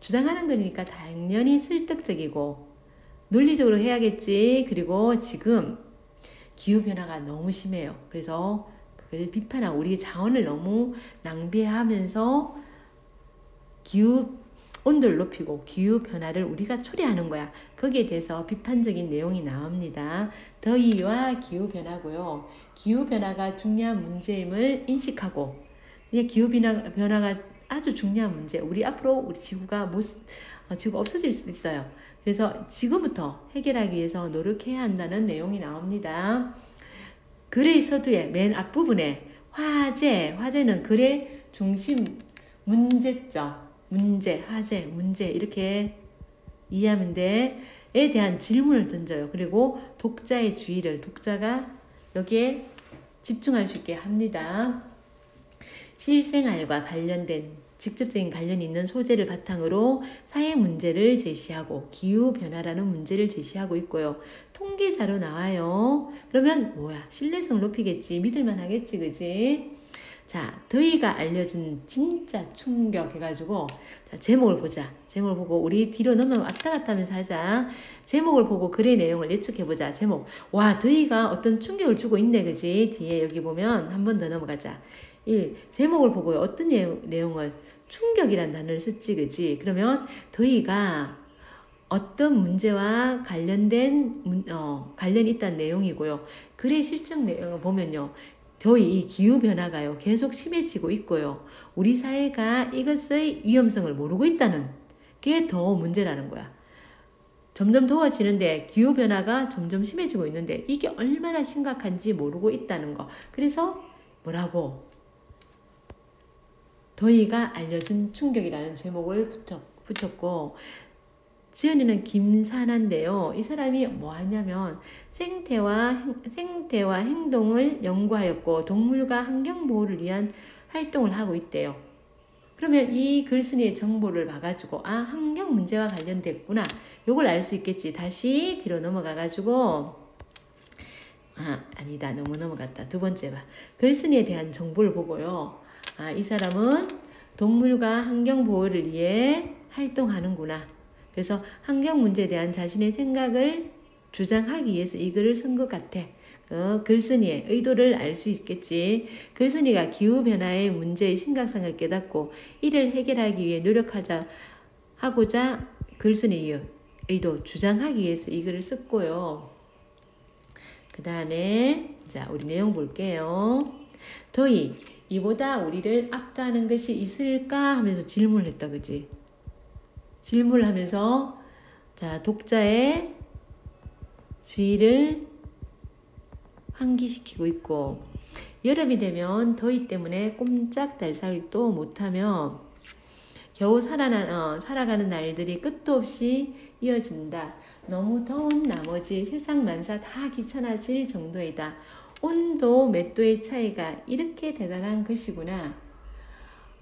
[SPEAKER 1] 주장하는 글이니까 당연히 설득적이고 논리적으로 해야겠지. 그리고 지금 기후변화가 너무 심해요. 그래서 비판하고 우리 자원을 너무 낭비하면서 기후 온도를 높이고 기후 변화를 우리가 초래하는 거야. 거기에 대해서 비판적인 내용이 나옵니다. 더위와 기후 변화고요. 기후 변화가 중요한 문제임을 인식하고 기후 변화가 아주 중요한 문제. 우리 앞으로 우리 지구가 지구가 없어질 수도 있어요. 그래서 지금부터 해결하기 위해서 노력해야 한다는 내용이 나옵니다. 글의 서두에 맨 앞부분에 화제는 글의 중심 문제점, 화제, 문제 이렇게 이해하면 돼. 에 대한 질문을 던져요. 그리고 독자의 주의를 독자가 여기에 집중할 수 있게 합니다. 실생활과 관련된 직접적인 관련이 있는 소재를 바탕으로 사회 문제를 제시하고 기후변화라는 문제를 제시하고 있고요. 통계자료 나와요. 그러면 뭐야? 신뢰성을 높이겠지. 믿을만 하겠지. 그지? 자, 더위가 알려준 진짜 충격 해가지고 자, 제목을 보자. 제목을 보고 우리 뒤로 넘어 왔다 갔다 하면서 하자. 제목을 보고 글의 내용을 예측해보자. 제목. 와, 더위가 어떤 충격을 주고 있네. 그지? 뒤에 여기 보면 한 번 더 넘어가자. 1. 제목을 보고 어떤 내용을 충격이란 단어를 썼지. 그지? 그러면 더위가 어떤 문제와 관련된 관련이 있다는 내용이고요. 글의 실적 내용을 보면요. 더위, 이 기후변화가요. 계속 심해지고 있고요. 우리 사회가 이것의 위험성을 모르고 있다는 게 더 문제라는 거야. 점점 더워지는데 기후변화가 점점 심해지고 있는데 이게 얼마나 심각한지 모르고 있다는 거. 그래서 뭐라고? 더위가 알려준 충격이라는 제목을 붙였고 지은이는 김산한데요. 이 사람이 뭐 하냐면 생태와 행동을 연구하였고 동물과 환경보호를 위한 활동을 하고 있대요. 그러면 이 글쓴이의 정보를 봐가지고 환경 문제와 관련됐구나. 요걸 알 수 있겠지. 다시 뒤로 넘어가가지고 아니다. 너무 넘어갔다. 두 번째 봐. 글쓴이에 대한 정보를 보고요. 이 사람은 동물과 환경보호를 위해 활동하는구나. 그래서 환경 문제에 대한 자신의 생각을 주장하기 위해서 이 글을 쓴 것 같아. 글쓴이의 의도를 알 수 있겠지. 글쓴이가 기후변화의 문제의 심각성을 깨닫고 이를 해결하기 위해 하고자 글쓴이의 의도 주장하기 위해서 이 글을 썼고요. 그 다음에 자 우리 내용 볼게요. 더위 이보다 우리를 압도하는 것이 있을까 하면서 질문을 했다. 그지? 질문을 하면서 자 독자의 주의를 환기시키고 있고 여름이 되면 더위 때문에 꼼짝달싹도 못하며 겨우 살아가는 날들이 끝도 없이 이어진다. 너무 더운 나머지 세상 만사 다 귀찮아질 정도이다. 온도 몇 도의 차이가 이렇게 대단한 것이구나.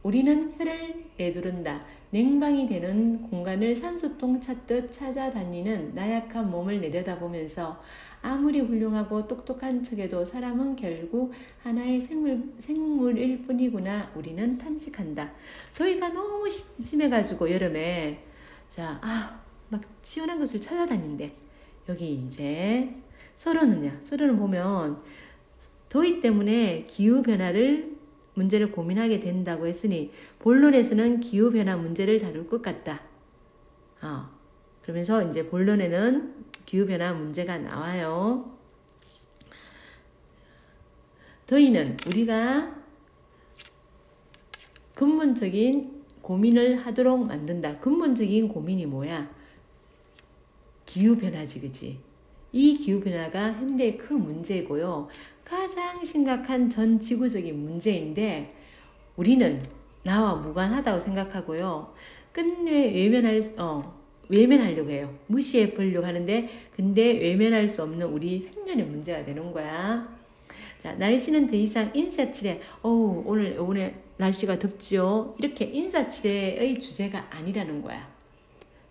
[SPEAKER 1] 우리는 혀를 내두른다. 냉방이 되는 공간을 산소통 찾듯 찾아다니는 나약한 몸을 내려다보면서 아무리 훌륭하고 똑똑한 척해도 사람은 결국 하나의 생물일 뿐이구나. 우리는 탄식한다. 더위가 너무 심해가지고 여름에 막 시원한 것을 찾아다닌대. 여기 이제 서론은 보면 더위 때문에 기후변화를 문제를 고민하게 된다고 했으니 본론에서는 기후변화 문제를 다룰 것 같다. 그러면서 이제 본론에는 기후변화 문제가 나와요. 더위는 우리가 근본적인 고민을 하도록 만든다. 근본적인 고민이 뭐야? 기후변화지, 그치? 이 기후변화가 현대의 큰 문제고요. 가장 심각한 전 지구적인 문제인데 우리는 나와 무관하다고 생각하고요. 끝내 외면하려고 해요. 무시해 보려고 하는데 근데 외면할 수 없는 우리 생존의 문제가 되는 거야. 자, 날씨는 더 이상 인사치레 오늘 날씨가 덥지요. 이렇게 인사치레의 주제가 아니라는 거야.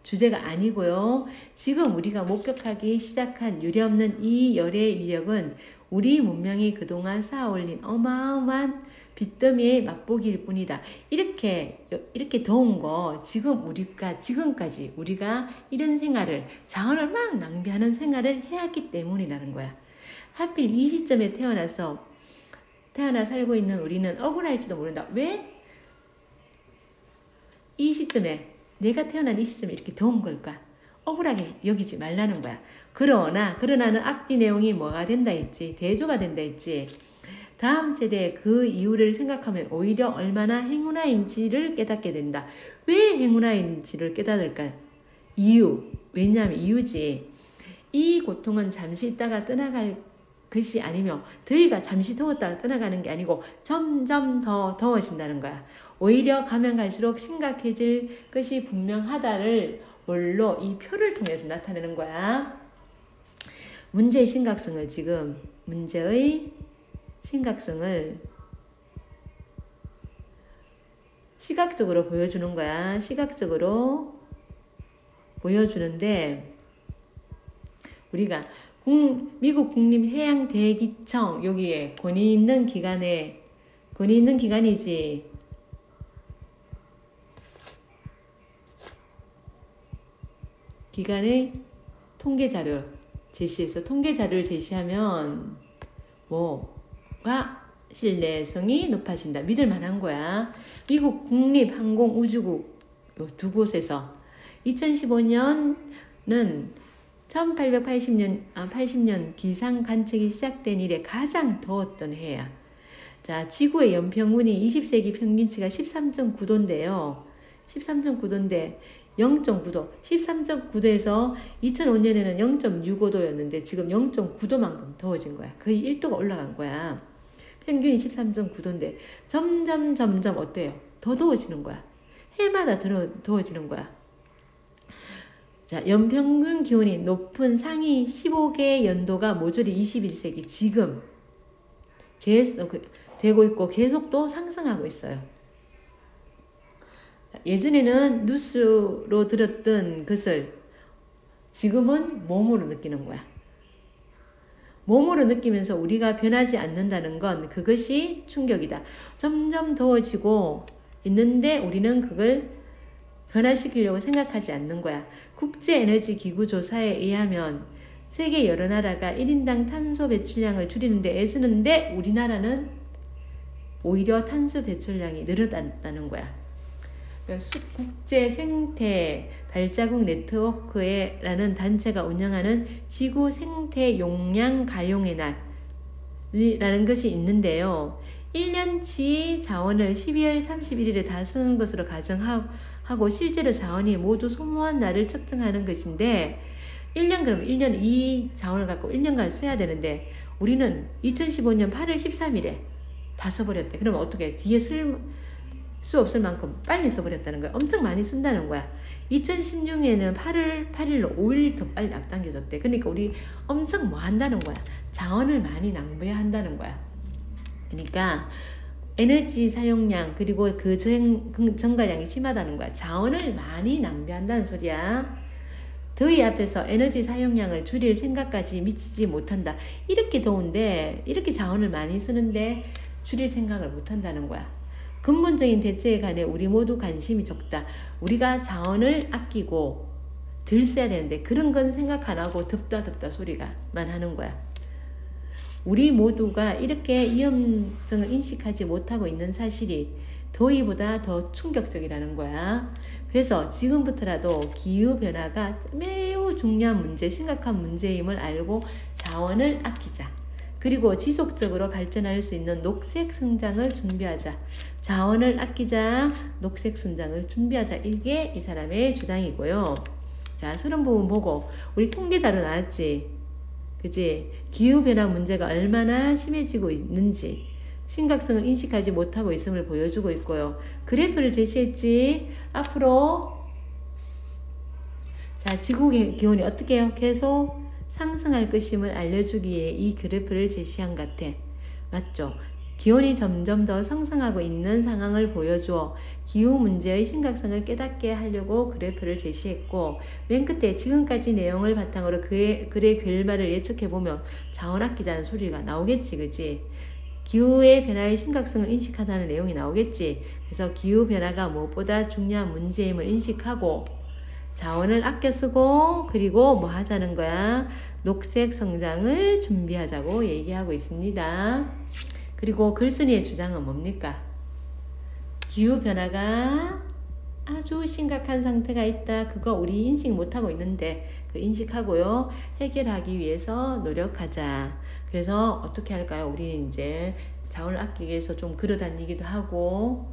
[SPEAKER 1] 주제가 아니고요. 지금 우리가 목격하기 시작한 유례없는 이 열의 위력은 우리 문명이 그동안 쌓아올린 어마어마한 빚더미의 맛보기일 뿐이다. 이렇게 더운 거 지금까지 우리가 이런 생활을 자원을 막 낭비하는 생활을 해왔기 때문이라는 거야. 하필 이 시점에 태어나서 태어나 살고 있는 우리는 억울할지도 모른다. 왜? 이 시점에 내가 태어난 이 시점에 이렇게 더운 걸까? 억울하게 여기지 말라는 거야. 그러나는 앞뒤 내용이 뭐가 된다 했지? 대조가 된다 했지? 다음 세대의 그 이유를 생각하면 오히려 얼마나 행운아인지를 깨닫게 된다. 왜 행운아인지를 깨닫을까? 이유. 왜냐하면 이유지. 이 고통은 잠시 있다가 떠나갈 것이 아니며 더위가 잠시 더웠다가 떠나가는 게 아니고 점점 더 더워진다는 거야. 오히려 가면 갈수록 심각해질 것이 분명하다를 뭘로? 이 표를 통해서 나타내는 거야. 문제의 심각성을 지금 문제의 심각성을 시각적으로 보여주는 거야. 시각적으로 보여주는데 우리가 미국 국립해양대기청 여기에 권위 있는 기관이지. 기관의 통계자료 제시해서 통계자료를 제시하면 뭐가 신뢰성이 높아진다. 믿을 만한 거야. 미국 국립항공우주국 두 곳에서 2015년은 1880년 기상 관측이 시작된 이래 가장 더웠던 해야. 자, 지구의 연평균이 20세기 평균치가 13.9도인데요. 13.9도인데 0.9도, 13.9도에서 2005년에는 0.65도였는데 지금 0.9도만큼 더워진 거야. 거의 1도가 올라간 거야. 평균이 13.9도인데 점점 어때요? 더 더워지는 거야. 해마다 더워지는 거야. 자, 연평균 기온이 높은 상위 15개 연도가 모조리 21세기 지금 계속 되고 있고 계속 또 상승하고 있어요. 예전에는 뉴스로 들었던 것을 지금은 몸으로 느끼는 거야. 몸으로 느끼면서 우리가 변하지 않는다는 건 그것이 충격이다. 점점 더워지고 있는데 우리는 그걸 변화시키려고 생각하지 않는 거야. 국제에너지기구 조사에 의하면 세계 여러 나라가 1인당 탄소 배출량을 줄이는데 애쓰는데 우리나라는 오히려 탄소 배출량이 늘어났다는 거야. 국제 생태 발자국 네트워크라는 단체가 운영하는 지구 생태 용량 가용의 날이라는 것이 있는데요. 1년치 자원을 12월 31일에 다 쓰는 것으로 가정하고 실제로 자원이 모두 소모한 날을 측정하는 것인데 1년 이 자원을 갖고 1년간 써야 되는데 우리는 2015년 8월 13일에 다 써버렸대. 그러면 어떻게 뒤에 쓸 수 없을 만큼 빨리 써버렸다는 거야. 엄청 많이 쓴다는 거야. 2016년에는 8월 8일로 5일 더 빨리 앞당겨졌대. 그러니까 우리 엄청 뭐 한다는 거야. 자원을 많이 낭비해야 한다는 거야. 그러니까 에너지 사용량 그리고 그 증가량이 심하다는 거야. 자원을 많이 낭비한다는 소리야. 더위 앞에서 에너지 사용량을 줄일 생각까지 미치지 못한다. 이렇게 더운데 이렇게 자원을 많이 쓰는데 줄일 생각을 못한다는 거야. 근본적인 대책에 관해 우리 모두 관심이 적다. 우리가 자원을 아끼고 덜 써야 되는데 그런 건 생각 안 하고 덥다 소리가만 하는 거야. 우리 모두가 이렇게 위험성을 인식하지 못하고 있는 사실이 더위보다 더 충격적이라는 거야. 그래서 지금부터라도 기후변화가 매우 중요한 문제, 심각한 문제임을 알고 자원을 아끼자. 그리고 지속적으로 발전할 수 있는 녹색 성장을 준비하자. 자원을 아끼자, 녹색 성장을 준비하자. 이게 이 사람의 주장이고요. 자, 서론 부분 보고 우리 통계 자료 나왔지? 그치? 기후변화 문제가 얼마나 심해지고 있는지 심각성을 인식하지 못하고 있음을 보여주고 있고요. 그래프를 제시했지? 앞으로 자, 지구 기온이 어떻게 해요? 계속 상승할 것임을 알려주기 위해 이 그래프를 제시한 것 같아. 맞죠? 기온이 점점 더 상승하고 있는 상황을 보여주어 기후 문제의 심각성을 깨닫게 하려고 그래프를 제시했고 맨 끝에 지금까지 내용을 바탕으로 글의 결말을 예측해보면 자원 아끼자는 소리가 나오겠지. 그치? 기후의 변화의 심각성을 인식하다는 내용이 나오겠지. 그래서 기후변화가 무엇보다 중요한 문제임을 인식하고 자원을 아껴 쓰고 그리고 뭐 하자는 거야? 녹색 성장을 준비하자고 얘기하고 있습니다. 그리고 글쓴이의 주장은 뭡니까? 기후변화가 아주 심각한 상태가 있다. 그거 우리 인식 못하고 있는데 그 인식하고요. 해결하기 위해서 노력하자. 그래서 어떻게 할까요? 우리 이제 자원을 아끼기 위해서 좀 걸어다니기도 하고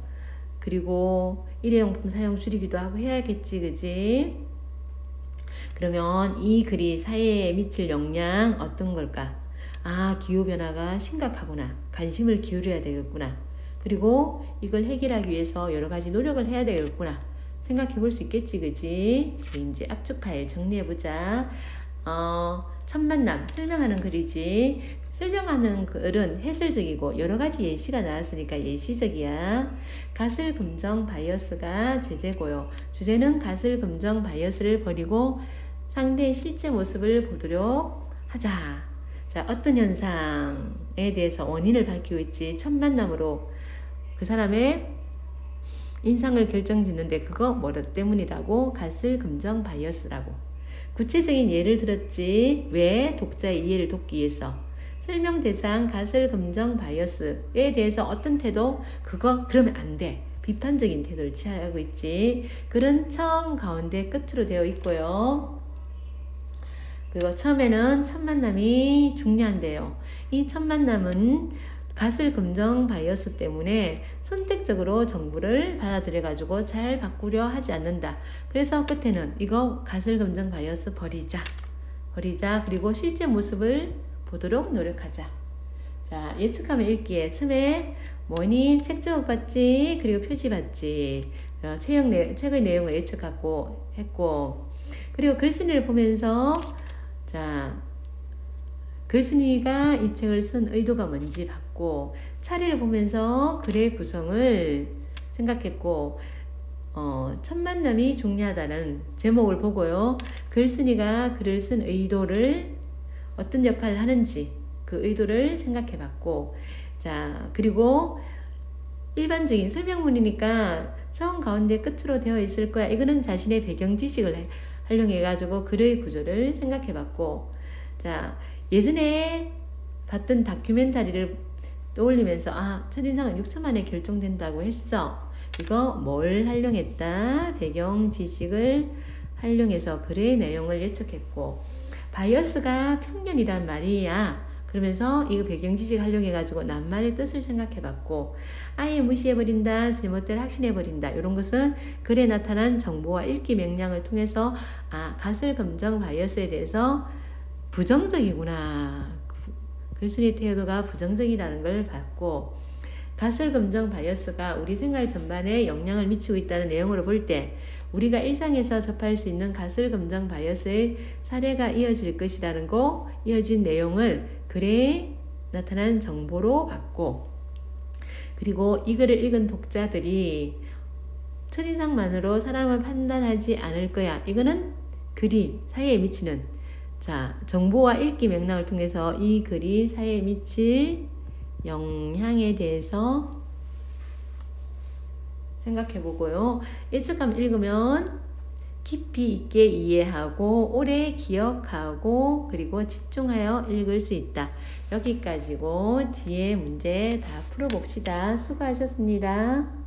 [SPEAKER 1] 그리고 일회용품 사용 줄이기도 하고 해야겠지, 그지? 그러면 이 글이 사회에 미칠 영향 어떤 걸까? 아, 기후변화가 심각하구나. 관심을 기울여야 되겠구나. 그리고 이걸 해결하기 위해서 여러 가지 노력을 해야 되겠구나. 생각해 볼 수 있겠지, 그지? 이제 압축 파일 정리해보자. 첫 만남 설명하는 글이지. 설명하는 글은 해설적이고 여러 가지 예시가 나왔으니까 예시적이야. 가설 검정 바이어스가 제재고요. 주제는 가설 검정 바이어스를 버리고 상대의 실제 모습을 보도록 하자. 자, 어떤 현상에 대해서 원인을 밝히고 있지. 첫 만남으로 그 사람의 인상을 결정짓는데 그거 뭐로 때문이라고? 가설 검정 바이어스라고. 구체적인 예를 들었지. 왜? 독자의 이해를 돕기 위해서. 설명 대상 가설 검정 바이어스에 대해서 어떤 태도? 그거 그러면 안 돼. 비판적인 태도를 취하고 있지. 글은 처음, 가운데, 끝으로 되어 있고요. 그리고 처음에는 첫 만남이 중요한데요. 이 첫 만남은 가설 검정 바이어스 때문에 선택적으로 정보를 받아들여 가지고 잘 바꾸려 하지 않는다. 그래서 끝에는 이거 가설 검정 바이어스 버리자. 그리고 실제 모습을 보도록 노력하자. 자, 예측하면 읽기에 처음에 뭐니? 책 제목 봤지? 그리고 표지 봤지? 책의 내용을 예측하고 했고, 그리고 글쓴이를 보면서 자, 글쓴이가 이 책을 쓴 의도가 뭔지 봤고, 차례를 보면서 글의 구성을 생각했고, 첫 만남이 중요하다는 제목을 보고요. 글쓴이가 글을 쓴 의도를 어떤 역할을 하는지 그 의도를 생각해 봤고, 자, 그리고 일반적인 설명문이니까 처음, 가운데, 끝으로 되어 있을 거야. 이거는 자신의 배경 지식을 활용해 가지고 글의 구조를 생각해 봤고, 자, 예전에 봤던 다큐멘터리를 떠올리면서 첫인상은 6초 만에 결정된다고 했어. 이거 뭘 활용했다? 배경 지식을 활용해서 글의 내용을 예측했고, 바이어스가 편견이란 말이야. 그러면서 이 배경 지식 활용해 가지고 낱말의 뜻을 생각해 봤고, 아예 무시해 버린다, 제멋대로 확신해 버린다, 이런 것은 글에 나타난 정보와 읽기 명령을 통해서 가설 검정 바이어스에 대해서 부정적이구나, 글쓴이 태도가 부정적이라는 걸 봤고, 가설 검정 바이어스가 우리 생활 전반에 영향을 미치고 있다는 내용으로 볼 때 우리가 일상에서 접할 수 있는 가설 검정 바이어스의 사례가 이어질 것이라는 거, 이어진 내용을 글에 나타난 정보로 봤고, 그리고 이 글을 읽은 독자들이 첫인상만으로 사람을 판단하지 않을 거야. 이거는 글이 사회에 미치는 정보와 읽기 맥락을 통해서 이 글이 사회에 미칠 영향에 대해서 생각해 보고요. 예측감 읽으면 깊이 있게 이해하고 오래 기억하고 그리고 집중하여 읽을 수 있다. 여기까지고 뒤에 문제 다 풀어봅시다. 수고하셨습니다.